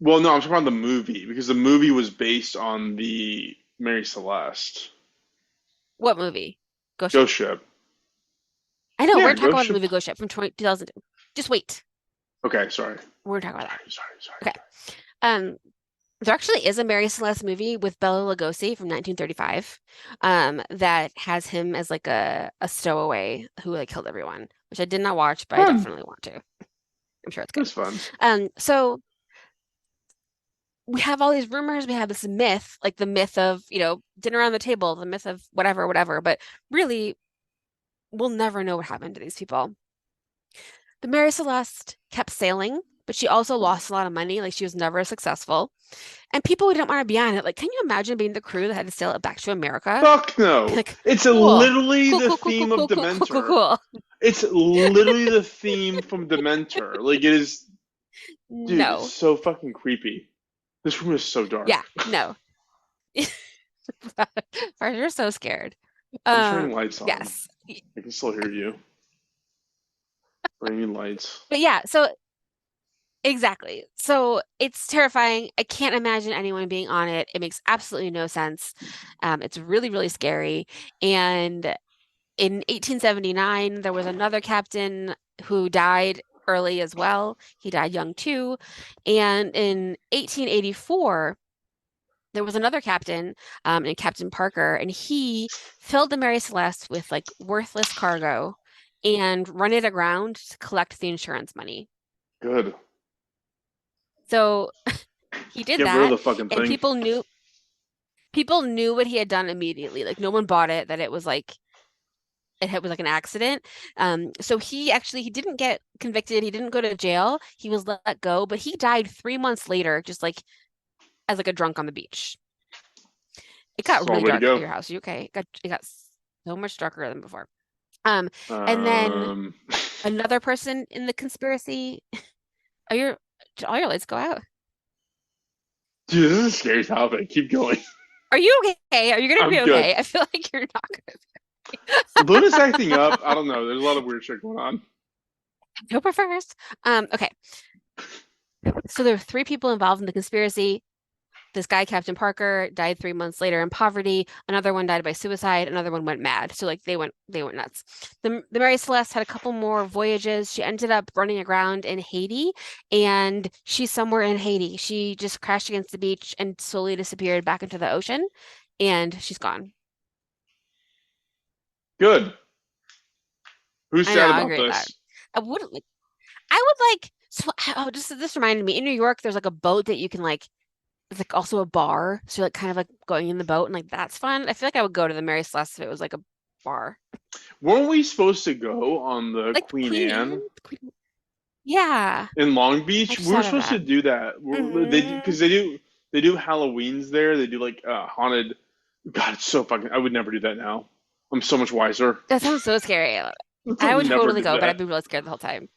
Speaker 3: Well, no, I'm talking about the movie because the movie was based on the Mary Celeste
Speaker 4: What movie? Ghost Ship.
Speaker 3: Ghost Ship.
Speaker 4: I know, we're
Speaker 3: Yeah,
Speaker 4: gonna talk
Speaker 3: Ghost
Speaker 4: about the
Speaker 3: Ship.
Speaker 4: movie Ghost Ship from 2002. Just wait.
Speaker 3: Okay, sorry.
Speaker 4: We're gonna talk about that.
Speaker 3: Sorry.
Speaker 4: Okay. Um, there actually is a Mary Celeste movie with Bela Lugosi from 1935, that has him as like a stowaway who like killed everyone, which I did not watch, but I
Speaker 3: Fun.
Speaker 4: definitely want to. I'm sure it's good.
Speaker 3: That's fun.
Speaker 4: So we have all these rumors, we have this myth, like the myth of, dinner on the table, the myth of whatever, whatever, but really we'll never know what happened to these people. The Mary Celeste kept sailing, but she also lost a lot of money, like she was never successful. And people who didn't want to be on it, like, can you imagine being the crew that had to sail it back to America?
Speaker 3: Fuck
Speaker 4: Be
Speaker 3: no.
Speaker 4: like,
Speaker 3: It's
Speaker 4: cool,
Speaker 3: literally
Speaker 4: cool,
Speaker 3: the
Speaker 4: cool, cool, cool,
Speaker 3: theme of
Speaker 4: cool, cool, cool, cool,
Speaker 3: Dementor.
Speaker 4: cool.
Speaker 3: It's literally the theme from Dementor. Like it is, dude. It's
Speaker 4: No.
Speaker 3: so fucking creepy. This room is so dark.
Speaker 4: Yeah, no. Fars, you're so scared.
Speaker 3: I'm turning lights on.
Speaker 4: Yes.
Speaker 3: I can still hear you. Bringing lights.
Speaker 4: But yeah, so exactly. So it's terrifying. I can't imagine anyone being on it. It makes absolutely no sense. It's really, really scary. And in 1879, there was another captain who died early as well. He died young too. And in 1884, there was another captain, named Captain Parker, and he filled the Mary Celeste with like worthless cargo and run it aground to collect the insurance money.
Speaker 3: Good.
Speaker 4: So he did
Speaker 3: Get rid of
Speaker 4: that,
Speaker 3: the fucking
Speaker 4: and
Speaker 3: thing.
Speaker 4: people knew what he had done immediately. Like no one bought it, that it was like an accident. So he didn't get convicted. He didn't go to jail. He was let go, but he died 3 months later, just like as like a drunk on the beach. It got
Speaker 3: Small
Speaker 4: really
Speaker 3: way to
Speaker 4: dark at
Speaker 3: go.
Speaker 4: your house. You okay? It got so much darker than before. And then another person in the conspiracy. Did all your lights go out?
Speaker 3: Dude, this is a scary topic. Keep going.
Speaker 4: Are you okay? Are you gonna
Speaker 3: I'm
Speaker 4: be
Speaker 3: good.
Speaker 4: okay? I feel like you're not gonna.
Speaker 3: Luna's acting up. I don't know. There's a lot of weird shit going on.
Speaker 4: October 1st. Okay. So there were 3 people involved in the conspiracy. This guy, Captain Parker, died 3 months later in poverty. Another one died by suicide. Another one went mad. So like they went nuts. The Mary Celeste had a couple more voyages. She ended up running aground in Haiti, and she's somewhere in Haiti. She just crashed against the beach and slowly disappeared back into the ocean, and she's gone.
Speaker 3: Good. Who's
Speaker 4: I know,
Speaker 3: sad
Speaker 4: I
Speaker 3: about
Speaker 4: agree with that.
Speaker 3: this?
Speaker 4: I would like. So, this reminded me. In New York, there's like a boat that you can like. It's like also a bar, so you're like kind of like going in the boat, and like that's fun. I feel like I would go to the Mary Celeste if it was like a bar.
Speaker 3: Weren't we supposed to go on the
Speaker 4: Like
Speaker 3: Queen Anne
Speaker 4: Yeah,
Speaker 3: in Long
Speaker 4: I
Speaker 3: Beach?
Speaker 4: just
Speaker 3: We were
Speaker 4: thought of
Speaker 3: supposed to
Speaker 4: that.
Speaker 3: do that. Because they do Halloweens there. They do like haunted. God, it's so fucking. I would never do that now. I'm so much wiser.
Speaker 4: That sounds so scary. I
Speaker 3: I would
Speaker 4: would
Speaker 3: never
Speaker 4: totally
Speaker 3: do
Speaker 4: go, but I'd
Speaker 3: that.
Speaker 4: be really scared the whole time.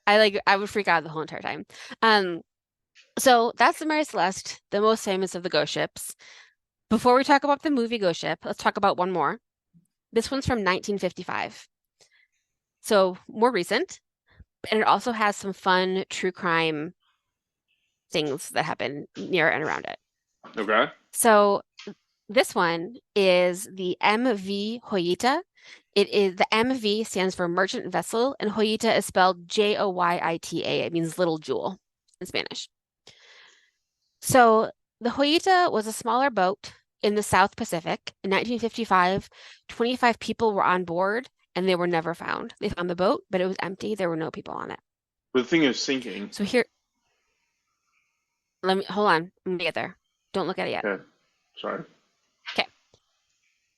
Speaker 4: I would freak out the whole entire time. Um, so that's the Mary Celeste, the most famous of the ghost ships. Before we talk about the movie Ghost Ship, let's talk about one more. This one's from 1955. So more recent, and it also has some fun true crime things that happen near and around it.
Speaker 3: Okay.
Speaker 4: So this one is the MV Joyita. The MV stands for merchant vessel, and Joyita is spelled Joyita. It means little jewel in Spanish. So the Joyita was a smaller boat in the South Pacific. In 1955, 25 people were on board, and they were never found. They found the boat, but it was empty. There were no people on it.
Speaker 3: But the thing is sinking.
Speaker 4: So here, hold on. I'm gonna get there. Don't look at it yet.
Speaker 3: Okay. Sorry.
Speaker 4: Okay.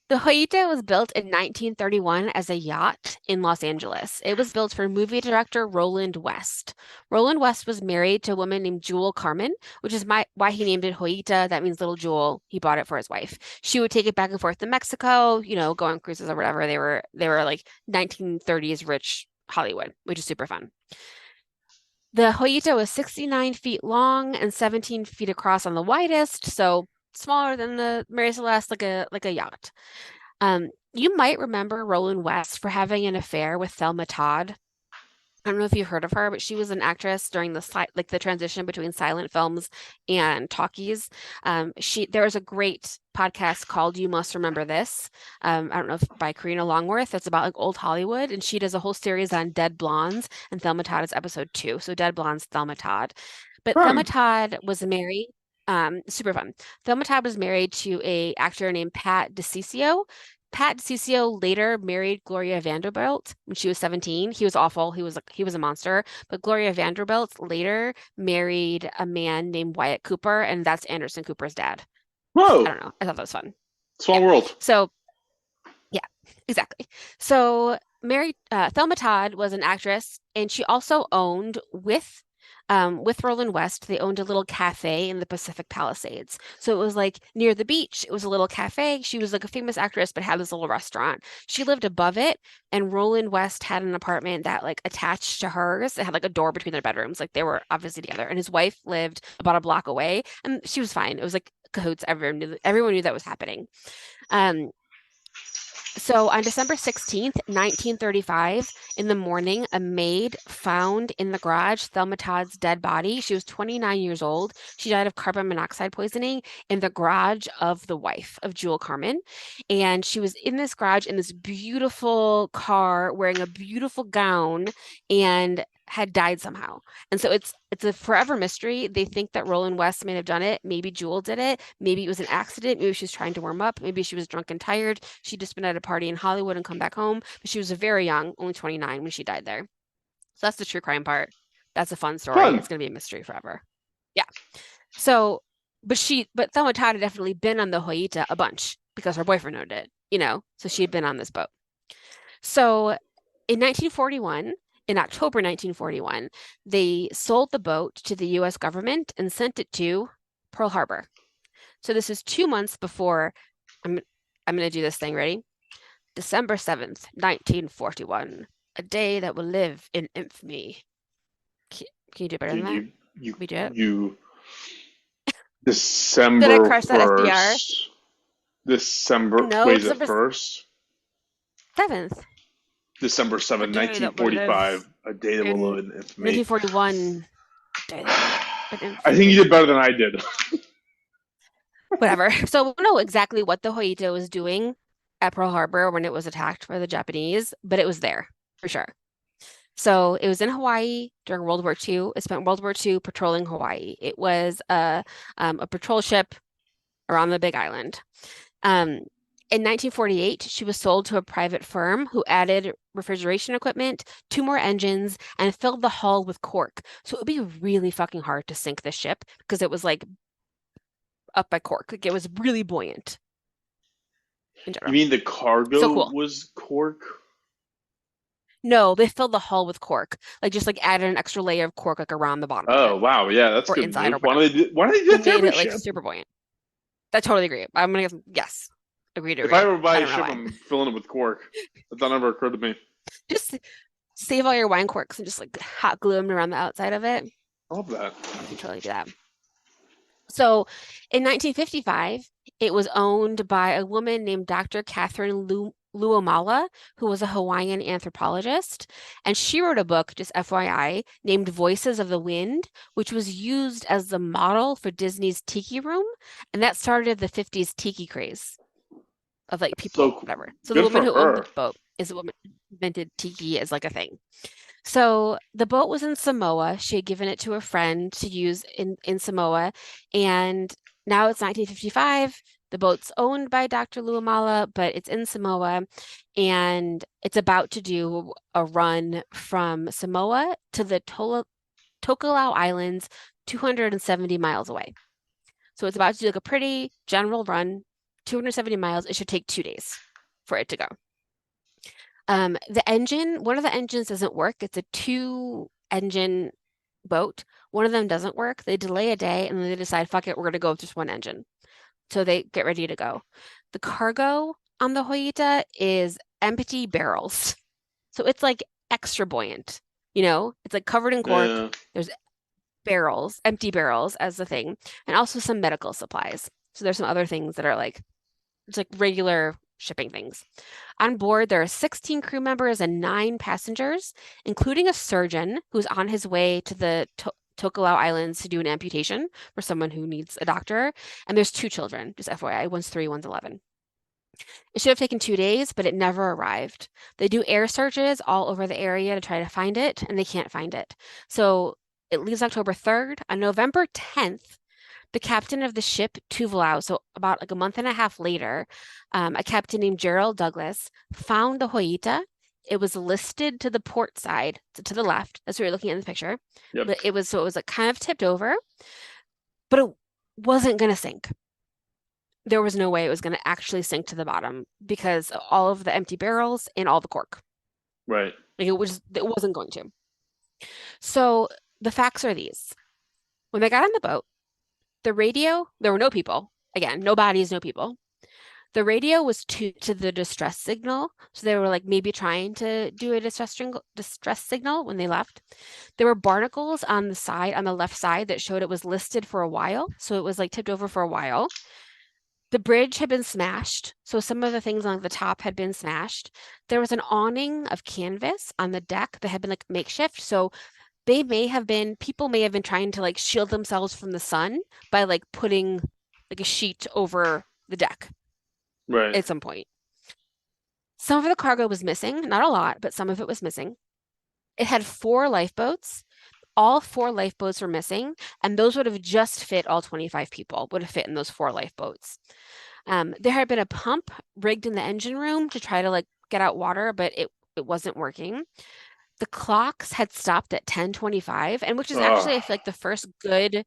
Speaker 4: The Joyita was built in 1931 as a yacht in Los Angeles. It was built for movie director Roland West. Roland West was married to a woman named Jewel Carmen, which is why he named it Joyita. That means little jewel. He bought it for his wife. She would take it back and forth to Mexico, go on cruises or whatever. They were like 1930s rich Hollywood, which is super fun. The Joyita was 69 feet long and 17 feet across on the widest, so smaller than the Mary Celeste, like a yacht. You might remember Roland West for having an affair with Thelma Todd. I don't know if you've heard of her, but she was an actress during the transition between silent films and talkies. There was a great podcast called "You Must Remember This." I don't know if by Karina Longworth. It's about like old Hollywood, and she does a whole series on Dead Blondes, and Thelma Todd is episode 2. So Dead Blondes, Thelma Todd. But Thelma
Speaker 3: Fun.
Speaker 4: Todd was married. Super fun. Thelma Todd was married to a actor named Pat DeCiccio. Pat DeCiccio later married Gloria Vanderbilt when she was 17. He was awful. He was a monster. But Gloria Vanderbilt later married a man named Wyatt Cooper, and that's Anderson Cooper's dad. I
Speaker 3: Whoa.
Speaker 4: don't know. I thought that was fun.
Speaker 3: Small
Speaker 4: Yeah.
Speaker 3: world.
Speaker 4: So yeah, exactly. So Thelma Todd was an actress, and she also owned with Roland West, they owned a little cafe in the Pacific Palisades. So it was like near the beach. It was a little cafe. She was like a famous actress, but had this little restaurant. She lived above it, and Roland West had an apartment that like attached to hers. It had like a door between their bedrooms. Like they were obviously together. And his wife lived about a block away, and she was fine. It was like cahoots. Everyone knew that was happening. So on December 16th, 1935, in the morning, a maid found in the garage Thelma Todd's dead body. She was 29 years old. She died of carbon monoxide poisoning in the garage of the wife of Jewel Carmen. And she was in this garage in this beautiful car wearing a beautiful gown and had died somehow. And so it's a forever mystery. They think that Roland West may have done it. Maybe Jewel did it. Maybe it was an accident. Maybe she was trying to warm up. Maybe she was drunk and tired. She'd just been at a party in Hollywood and come back home. But she was very young, only 29 when she died there. So that's the true crime part. That's a fun story.
Speaker 3: Fun.
Speaker 4: It's going to be a mystery forever. Yeah. So, but Thelma Todd had definitely been on the Joyita a bunch because her boyfriend owned it, so she had been on this boat. So in 1941, in October 1941, they sold the boat to the U.S. government and sent it to Pearl Harbor. So this is 2 months before, I'm going to do this thing, ready? December 7th, 1941, a day that will live in infamy. Can you do better than that? We do it?
Speaker 3: December
Speaker 4: Did I crush that
Speaker 3: 1st.
Speaker 4: SDR?
Speaker 3: December,
Speaker 4: No,
Speaker 3: wait, is it
Speaker 4: December
Speaker 3: 1st?
Speaker 4: 7th.
Speaker 3: December 7th,
Speaker 4: A day that will
Speaker 3: 1945, a day that will live in infamy.
Speaker 4: 1941, day that will live in
Speaker 3: I think you did better than I did.
Speaker 4: Whatever. So we don't know exactly what the Joyita was doing at Pearl Harbor when it was attacked by the Japanese, but it was there for sure. So it was in Hawaii during World War II. It spent World War II patrolling Hawaii. It was a patrol ship around the Big Island. In 1948, she was sold to a private firm who added refrigeration equipment, 2 more engines, and filled the hull with cork. So it would be really fucking hard to sink this ship because it was like up by cork. Like it was really buoyant in
Speaker 3: You
Speaker 4: general.
Speaker 3: mean the cargo
Speaker 4: So cool.
Speaker 3: was cork?
Speaker 4: No, they filled the hull with cork. Like just like added an extra layer of cork like around the bottom of
Speaker 3: Oh,
Speaker 4: it
Speaker 3: wow. Yeah, that's a
Speaker 4: or
Speaker 3: good
Speaker 4: inside or
Speaker 3: move.
Speaker 4: whatever.
Speaker 3: Why don't they do that to
Speaker 4: Made
Speaker 3: every
Speaker 4: it like
Speaker 3: ship?
Speaker 4: super buoyant. I totally agree. I'm gonna yes. Agree to
Speaker 3: If
Speaker 4: agree.
Speaker 3: I ever buy
Speaker 4: I
Speaker 3: a
Speaker 4: don't know
Speaker 3: ship,
Speaker 4: why.
Speaker 3: I'm filling it with cork. But that never occurred to me.
Speaker 4: Just save all your wine corks and just like hot glue them around the outside of it.
Speaker 3: I love that.
Speaker 4: You can totally do that. So in 1955, it was owned by a woman named Dr. Catherine Luomala, who was a Hawaiian anthropologist. And she wrote a book, just FYI, named Voices of the Wind, which was used as the model for Disney's Tiki Room. And that started the 50s Tiki craze of like people,
Speaker 3: So
Speaker 4: whatever. So
Speaker 3: good
Speaker 4: the woman
Speaker 3: for
Speaker 4: who owned the
Speaker 3: her.
Speaker 4: boat is the woman who invented Tiki as like a thing. So the boat was in Samoa. She had given it to a friend to use in Samoa. And now it's 1955. The boat's owned by Dr. Luamala, but it's in Samoa. And it's about to do a run from Samoa to the Tokelau Islands, 270 miles away. So it's about to do like a pretty general run, 270 miles. It should take 2 days for it to go. One of the engines doesn't work. It's a 2-engine boat. One of them doesn't work. They delay a day and then they decide, fuck it, we're going to go with just 1 engine. So they get ready to go. The cargo on the Joyita is empty barrels. So it's like extra buoyant, It's like covered in cork.
Speaker 3: Yeah.
Speaker 4: There's barrels, empty barrels as the thing, and also some medical supplies. So there's some other things that are like, it's like regular shipping things. On board, there are 16 crew members and 9 passengers, including a surgeon who's on his way to the Tokelau Islands to do an amputation for someone who needs a doctor. And there's 2 children, just FYI. One's 3, one's 11. It should have taken 2 days, but it never arrived. They do air searches all over the area to try to find it, and they can't find it. So it leaves October 3rd. On November 10th, the captain of the ship Tuvalu, so about like a month and a half later, a captain named Gerald Douglas found the Joyita. It was listed to the port side, to the left. That's what you're looking at in the picture.
Speaker 3: Yep.
Speaker 4: It was like kind of tipped over, but it wasn't going to sink. There was no way it was going to actually sink to the bottom because of all of the empty barrels and all the cork.
Speaker 3: Right.
Speaker 4: Like it wasn't going to. So the facts are these. When they got on the boat, the radio, there were no people. Again, no bodies, no people. The radio was tuned to the distress signal. So they were like maybe trying to do a distress signal when they left. There were barnacles on the left side that showed it was listed for a while. So it was like tipped over for a while. The bridge had been smashed, so some of the things on the top had been smashed. There was an awning of canvas on the deck that had been like makeshift, so people may have been trying to like shield themselves from the sun by like putting like a sheet over the deck
Speaker 3: Right.
Speaker 4: at some point. Some of the cargo was missing, not a lot, but some of it was missing. It had 4 lifeboats. All 4 lifeboats were missing, and those would have just fit all 25 people, would have fit in those 4 lifeboats. There had been a pump rigged in the engine room to try to like get out water, but it wasn't working. The clocks had stopped at 10:25, and which is actually I feel like the first good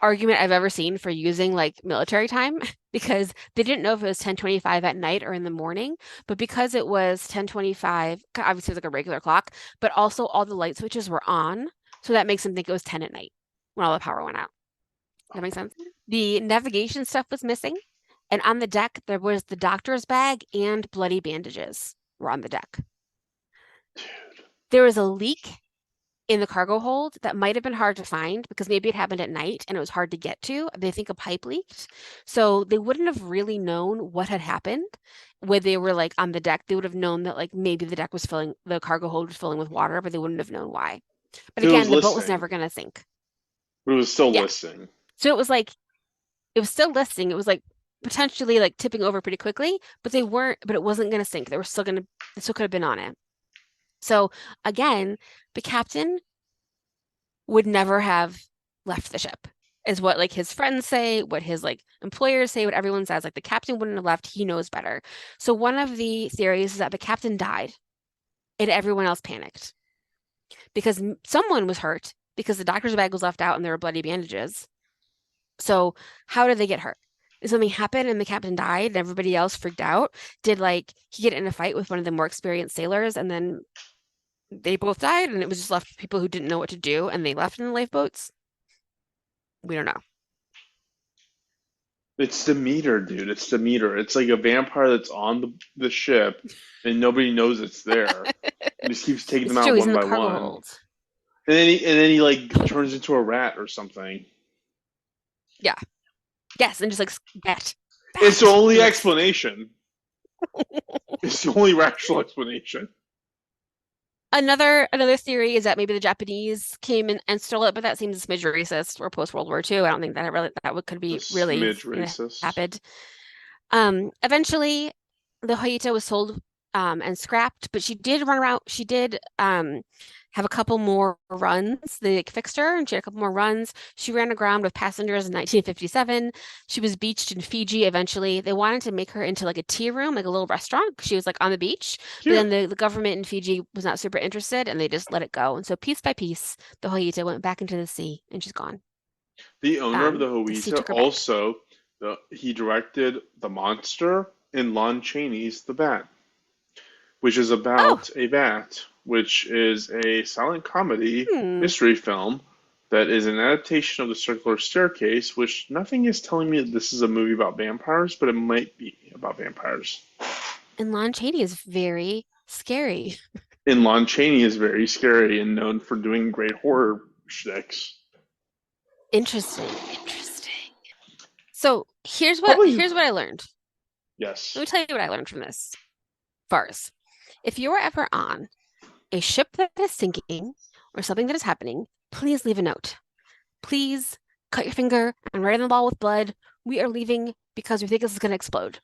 Speaker 4: argument I've ever seen for using like military time because they didn't know if it was 10:25 at night or in the morning, but because it was 10:25, obviously it was like a regular clock, but also all the light switches were on, so that makes them think it was 10 at night when all the power went out. That makes sense? The navigation stuff was missing, and on the deck there was the doctor's bag and bloody bandages were on the deck. There was a leak in the cargo hold that might have been hard to find because maybe it happened at night and it was hard to get to. They think a pipe leaked. So they wouldn't have really known what had happened when they were like on the deck. They would have known that like maybe the cargo hold was filling with water, but they wouldn't have known why. But again, the boat was never going to sink.
Speaker 3: But it was still listing.
Speaker 4: So it was still listing. It was like potentially like tipping over pretty quickly, but it wasn't going to sink. They still could have been on it. So again, the captain would never have left the ship, is what like his friends say, what his like employers say, what everyone says. Like the captain wouldn't have left. He knows better. So one of the theories is that the captain died and everyone else panicked because someone was hurt because the doctor's bag was left out and there were bloody bandages. So how did they get hurt? Did something happen and the captain died and everybody else freaked out? Did like he get in a fight with one of the more experienced sailors and then they both died and it was just left with people who didn't know what to do and they left in the lifeboats? We don't know.
Speaker 3: It's the meter, dude. It's the meter. It's like a vampire that's on the ship and nobody knows it's there. He just keeps taking them out one by one. And then he like turns into a rat or something.
Speaker 4: Yeah. Yes, and just like bat.
Speaker 3: It's the only explanation. It's the only rational explanation.
Speaker 4: Another theory is that maybe the Japanese came in and stole it, but that seems a smidge racist. Or post World War II. I don't think that could be really happened. Eventually, the Joyita was sold and scrapped, but she did run around. She did have a couple more runs. They fixed her, and she had a couple more runs. She ran aground with passengers in 1957. She was beached in Fiji eventually. They wanted to make her into like a tea room, like a little restaurant. She was like on the beach. But then the government in Fiji was not super interested, and they just let it go. And so piece by piece, the Joyita went back into the sea, and she's gone.
Speaker 3: The owner of the Joyita also, he directed The Monster and Lon Chaney's The Bat, which is about a bat, which is a silent comedy mystery film that is an adaptation of The Circular Staircase, which nothing is telling me that this is a movie about vampires, but it might be about vampires.
Speaker 4: And Lon Chaney is very scary.
Speaker 3: And Lon Chaney is very scary and known for doing great horror shticks.
Speaker 4: Interesting. So
Speaker 3: Probably
Speaker 4: here's what I learned. Let
Speaker 3: yes.
Speaker 4: me tell you what I learned from this. First, if you are ever on a ship that is sinking or something that is happening, please leave a note. Please cut your finger and write on the wall with blood. We are leaving because we think this is going to explode.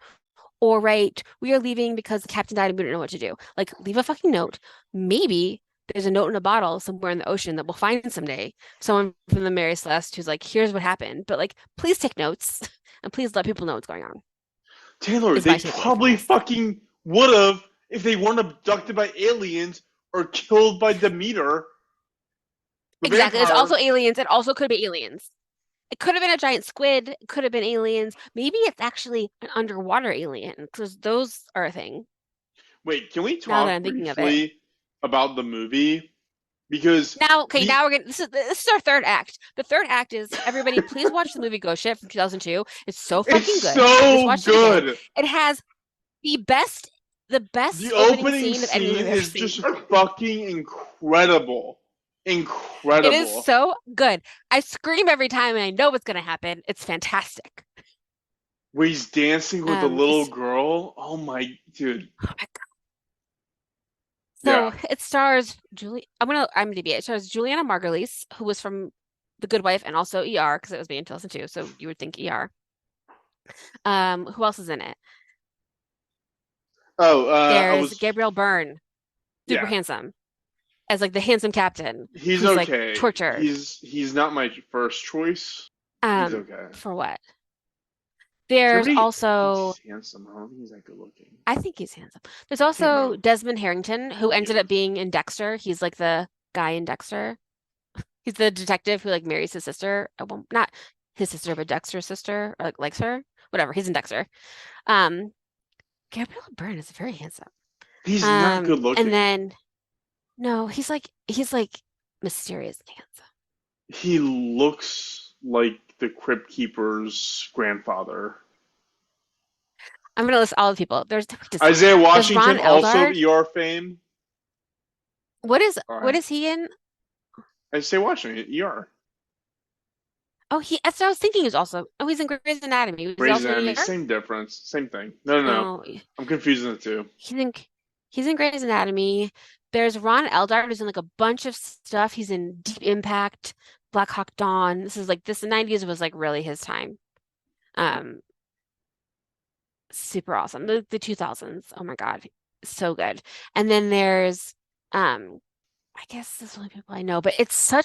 Speaker 4: Or write, we are leaving because the captain died and we don't know what to do. Like, leave a fucking note. Maybe there's a note in a bottle somewhere in the ocean that we'll find someday. Someone from the Mary Celeste who's like, here's what happened. But like, please take notes and please let people know what's going on.
Speaker 3: Taylor,
Speaker 4: Is
Speaker 3: they
Speaker 4: my takeaway from
Speaker 3: probably
Speaker 4: this.
Speaker 3: fucking would have if they weren't abducted by aliens or killed by Demeter. The
Speaker 4: Exactly. It's
Speaker 3: vampire.
Speaker 4: also aliens. It also could be aliens. It could have been a giant squid. It could have been aliens. Maybe it's actually an underwater alien because those are a thing.
Speaker 3: Wait, can we
Speaker 4: Now that
Speaker 3: talk
Speaker 4: I'm thinking of it.
Speaker 3: briefly about the movie? Because
Speaker 4: Now, okay,
Speaker 3: the
Speaker 4: now we're gonna. This is our third act. The third act is everybody, please watch the movie Ghost Ship from 2002. It's so fucking
Speaker 3: it's
Speaker 4: good. I just
Speaker 3: so
Speaker 4: watched it again.
Speaker 3: good.
Speaker 4: It has the
Speaker 3: The
Speaker 4: best opening
Speaker 3: opening
Speaker 4: scene of any movie
Speaker 3: scene
Speaker 4: I've ever
Speaker 3: is
Speaker 4: seen.
Speaker 3: just fucking incredible.
Speaker 4: It is
Speaker 3: Incredible.
Speaker 4: so good. I scream every time, and I know what's gonna happen. It's fantastic.
Speaker 3: Where he's dancing with the little
Speaker 4: This,
Speaker 3: girl. Oh my dude.
Speaker 4: oh my God.
Speaker 3: Yeah.
Speaker 4: So it stars Julie. I'm gonna IMDb it. It stars Juliana Margulies, who was from The Good Wife and also ER because it was made in 2002. So you would think ER. Who else is in it?
Speaker 3: Oh, I
Speaker 4: There's
Speaker 3: was
Speaker 4: Gabriel Byrne, super
Speaker 3: yeah.
Speaker 4: handsome, as like the handsome captain
Speaker 3: He's
Speaker 4: who's like
Speaker 3: okay.
Speaker 4: tortured.
Speaker 3: He's not my first choice. He's okay.
Speaker 4: For what?
Speaker 3: Because
Speaker 4: There's
Speaker 3: everybody thinks
Speaker 4: also,
Speaker 3: he's handsome. I don't think he's that good looking.
Speaker 4: I think he's handsome. There's
Speaker 3: I don't
Speaker 4: also
Speaker 3: know.
Speaker 4: Desmond Harrington, who ended
Speaker 3: Yeah.
Speaker 4: up being in Dexter. He's like the guy in Dexter. He's the detective who like marries his sister. Well, not his sister, but Dexter's sister, or like likes her. Whatever. He's in Dexter. Um, Gabriel Byrne is very handsome.
Speaker 3: He's not good
Speaker 4: And
Speaker 3: looking.
Speaker 4: then no, he's like mysterious and handsome.
Speaker 3: He looks like the Crypt Keeper's grandfather.
Speaker 4: I'm gonna list all the people.
Speaker 3: Isaiah
Speaker 4: There's Ron
Speaker 3: Washington, also of
Speaker 4: Eldard.
Speaker 3: ER fame. All
Speaker 4: What
Speaker 3: right.
Speaker 4: is he in?
Speaker 3: Isaiah Washington, ER.
Speaker 4: Oh, that's what I was thinking. He's also he's in Grey's Anatomy. Was he
Speaker 3: Grey's
Speaker 4: also in
Speaker 3: Anatomy,
Speaker 4: ER?
Speaker 3: same difference, same thing. No, no, no.
Speaker 4: No,
Speaker 3: I'm confusing the two.
Speaker 4: he's in he's in Grey's Anatomy. There's Ron Eldard who's in like a bunch of stuff. He's in Deep Impact, Black Hawk Dawn. The 90s was like really his time. Um, Super awesome. The 2000s. Oh my God, so good. And then there's I guess this is the only people I know, but it's so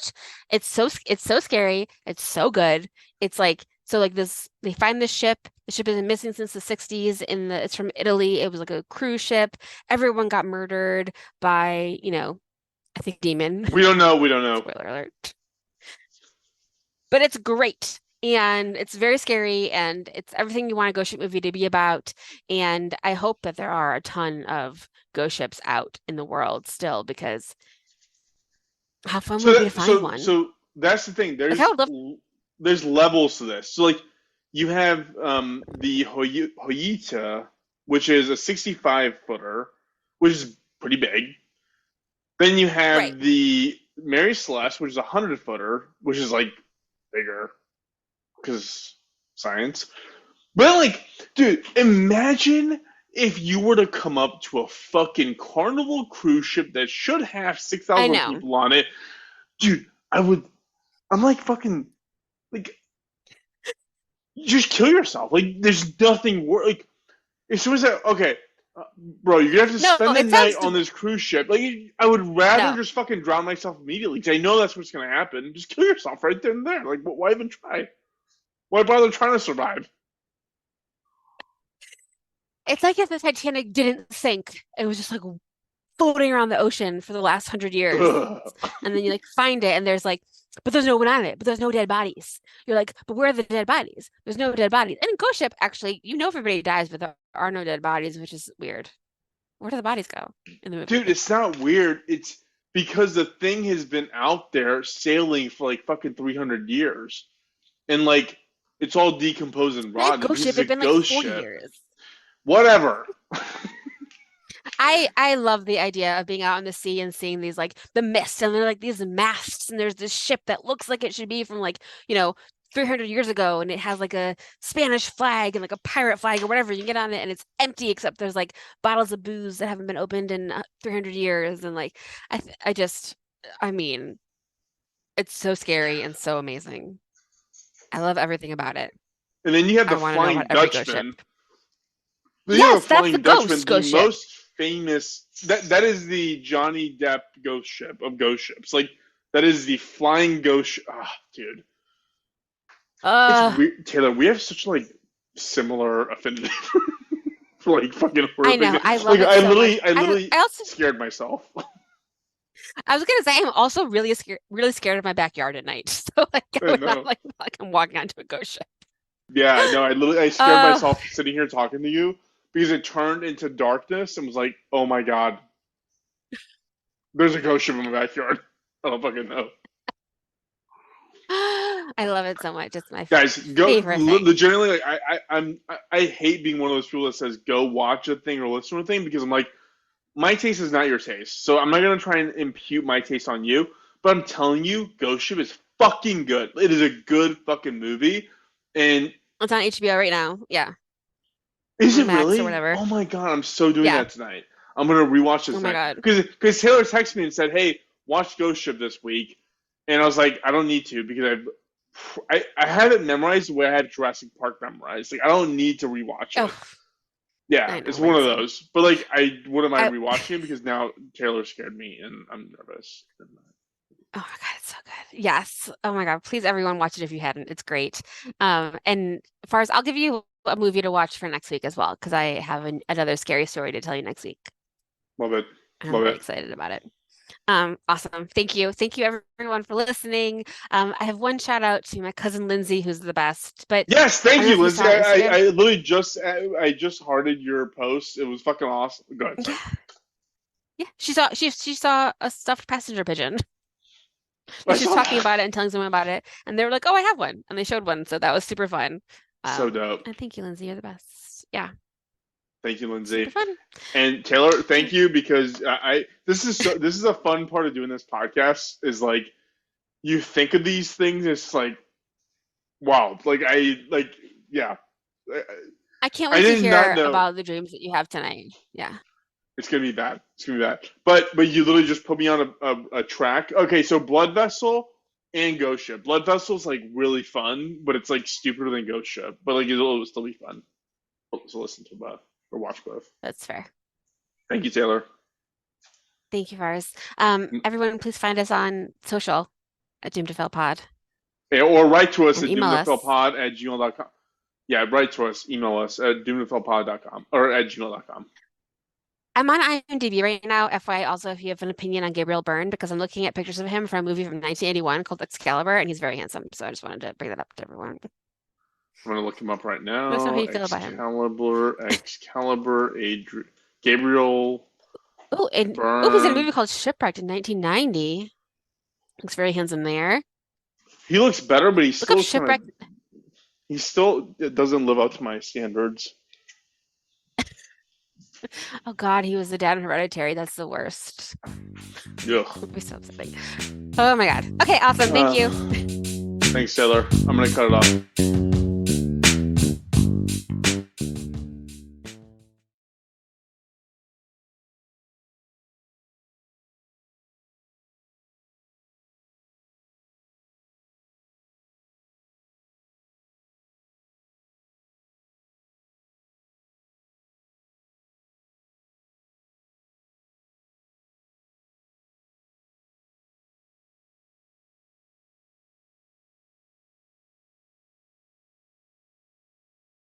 Speaker 4: scary. It's so good. It's like so like this they find this ship. The ship has been missing since the 60s it's from Italy. It was like a cruise ship. Everyone got murdered by, I think demon.
Speaker 3: We don't know. We don't know.
Speaker 4: Spoiler alert. But it's great. And it's very scary and it's everything you want a ghost ship movie to be about. And I hope that there are a ton of ghost ships out in the world still because how fun would it be to find one?
Speaker 3: So that's the thing.
Speaker 4: Like I would love.
Speaker 3: There's levels to this. So like you have the Joyita, which is a 65 footer, which is pretty big. Then you have
Speaker 4: Right.
Speaker 3: the Mary Celeste, which is a 100 footer, which is like bigger because science. But like, dude, imagine if you were to come up to a fucking Carnival cruise ship that should have
Speaker 4: I
Speaker 3: 6,000
Speaker 4: know.
Speaker 3: people on it, dude. I'm like fucking like, just kill yourself. Like, there's nothing worse. Like, if someone said, okay, bro, you're gonna have to
Speaker 4: No,
Speaker 3: spend the
Speaker 4: it
Speaker 3: night
Speaker 4: sounds
Speaker 3: on this cruise ship. Like, I would rather
Speaker 4: no.
Speaker 3: just fucking drown myself immediately because I know that's what's gonna happen. Just kill yourself right there and there. Like, why even try? Why bother trying to survive?
Speaker 4: It's like if the Titanic didn't sink. It was just like floating around the ocean for the last 100 years.
Speaker 3: Ugh.
Speaker 4: And then you like find it and there's like, but there's no one on it, but there's no dead bodies. You're like, but where are the dead bodies? There's no dead bodies. And in Ghost Ship, actually, everybody dies, but there are no dead bodies, which is weird. Where do the bodies go in the movie?
Speaker 3: Dude, it's not weird. It's because the thing has been out there sailing for like fucking 300 years. And like, it's all decomposed and
Speaker 4: That
Speaker 3: rotten.
Speaker 4: Ghost
Speaker 3: This
Speaker 4: Ship
Speaker 3: is a
Speaker 4: had been like
Speaker 3: ghost
Speaker 4: 40
Speaker 3: ship.
Speaker 4: years.
Speaker 3: Whatever.
Speaker 4: I love the idea of being out on the sea and seeing these like the mist and they're like these masts and there's this ship that looks like it should be from like, 300 years ago, and it has like a Spanish flag and like a pirate flag or whatever. You get on it and it's empty except there's like bottles of booze that haven't been opened in 300 years, and like I mean, it's so scary and so amazing. I love everything about it.
Speaker 3: And then you have the
Speaker 4: I want to know
Speaker 3: Flying
Speaker 4: about every ghost ship.
Speaker 3: Dutchman. Then you have
Speaker 4: Yes,
Speaker 3: the
Speaker 4: that's
Speaker 3: Flying
Speaker 4: the
Speaker 3: Dutchman,
Speaker 4: ghost
Speaker 3: the
Speaker 4: ship.
Speaker 3: most famous. That is the Johnny Depp ghost ship of ghost ships. Like that is the flying ghost. Dude, it's weird, Taylor. We have such like similar affinity for like fucking horror
Speaker 4: I know.
Speaker 3: things.
Speaker 4: I love
Speaker 3: Like
Speaker 4: it
Speaker 3: I
Speaker 4: so
Speaker 3: literally,
Speaker 4: much.
Speaker 3: I literally
Speaker 4: I also
Speaker 3: scared myself.
Speaker 4: I was gonna say I'm also really scared of my backyard at night. So like I
Speaker 3: I
Speaker 4: would not
Speaker 3: know.
Speaker 4: like I'm walking onto a ghost ship.
Speaker 3: Yeah, no, I scared
Speaker 4: Uh,
Speaker 3: myself sitting here talking to you because it turned into darkness and was like, oh my god, there's a ghost ship in my backyard. I don't fucking know.
Speaker 4: I love it so much. It's my
Speaker 3: Guys, go
Speaker 4: favorite thing.
Speaker 3: legitimately. Like, I hate being one of those people that says go watch a thing or listen to a thing because I'm like, my taste is not your taste, so I'm not gonna try and impute my taste on you. But I'm telling you, Ghost Ship is fucking good. It is a good fucking movie, and
Speaker 4: It's on HBO right now. Yeah.
Speaker 3: is
Speaker 4: Or
Speaker 3: it
Speaker 4: Max or
Speaker 3: really?
Speaker 4: whatever.
Speaker 3: Oh my god, I'm so doing
Speaker 4: Yeah.
Speaker 3: that tonight. I'm gonna rewatch this
Speaker 4: Oh my
Speaker 3: tonight
Speaker 4: God.
Speaker 3: because Taylor texted me and said, "Hey, watch Ghost Ship this week," and I was like, I don't need to because I have it memorized the way I have Jurassic Park memorized. Like I don't need to rewatch it.
Speaker 4: Oh,
Speaker 3: Yeah,
Speaker 4: I know.
Speaker 3: it's
Speaker 4: We're
Speaker 3: one
Speaker 4: the
Speaker 3: of
Speaker 4: same.
Speaker 3: those. But like, I wouldn't mind
Speaker 4: I,
Speaker 3: rewatching it because now Taylor scared me and I'm nervous.
Speaker 4: oh my God, it's so good. Yes. Oh my God. Please, everyone, watch it if you hadn't. It's great. And as far as I'll give you a movie to watch for next week as well, because I have another scary story to tell you next week.
Speaker 3: Love it.
Speaker 4: And I'm
Speaker 3: Love
Speaker 4: very
Speaker 3: it.
Speaker 4: excited about it. Awesome. Thank you. Thank you everyone for listening. I have one shout out to my cousin Lindsay, who's the best. But
Speaker 3: Yes,
Speaker 4: I
Speaker 3: thank
Speaker 4: don't know
Speaker 3: you,
Speaker 4: if you
Speaker 3: Lindsay.
Speaker 4: saw on Instagram.
Speaker 3: I literally just hearted your post. It was fucking awesome. Go ahead, sorry.
Speaker 4: Yeah, yeah. She saw a stuffed passenger pigeon.
Speaker 3: I
Speaker 4: And she was
Speaker 3: saw
Speaker 4: talking
Speaker 3: that.
Speaker 4: about it and telling someone about it, and they were like, "Oh, I have one," and they showed one, so that was super fun.
Speaker 3: So dope.
Speaker 4: And thank you, Lindsay. You're the best. Yeah,
Speaker 3: Thank you,
Speaker 4: super
Speaker 3: Lindsay.
Speaker 4: fun.
Speaker 3: And Taylor, thank you because this is a fun part of doing this podcast is like you think of these things. It's like wow, yeah. I
Speaker 4: I can't
Speaker 3: I
Speaker 4: wait to
Speaker 3: did not
Speaker 4: hear
Speaker 3: know.
Speaker 4: about the dreams that you have tonight. Yeah.
Speaker 3: It's gonna be bad. It's gonna be bad. But you literally just put me on a track. Okay, so Blood Vessel and Ghost Ship. Blood Vessel's like really fun, but it's like stupider than Ghost Ship. But like it'll still be fun. So listen to both or watch both.
Speaker 4: That's fair.
Speaker 3: Thank you, Taylor.
Speaker 4: Thank you, Vars. Everyone, please find us on social at Doom to Fail Pod
Speaker 3: Yeah, or write to us
Speaker 4: and
Speaker 3: at
Speaker 4: email us.
Speaker 3: doomtofailpod@gmail.com. Yeah, write to us. Email us at doomtofailpod.com or at gmail.com.
Speaker 4: I'm on IMDb right now. FYI, also, if you have an opinion on Gabriel Byrne, because I'm looking at pictures of him from a movie from 1981 called Excalibur, and he's very handsome. So I just wanted to bring that up to everyone.
Speaker 3: I'm gonna look him up right
Speaker 4: Let us know how
Speaker 3: now.
Speaker 4: you feel about him.
Speaker 3: Excalibur, Gabriel
Speaker 4: Oh, and he's in a movie
Speaker 3: Byrne.
Speaker 4: called Shipwrecked in 1990. Looks very handsome there.
Speaker 3: He looks better, but
Speaker 4: Look up Shipwrecked.
Speaker 3: he still doesn't live up to my standards.
Speaker 4: Oh God, he was the dad in Hereditary. That's the worst.
Speaker 3: Ugh.
Speaker 4: It'll be so upsetting. Oh my God. Okay, awesome. Thank you.
Speaker 3: Thanks, Taylor. I'm gonna cut it off.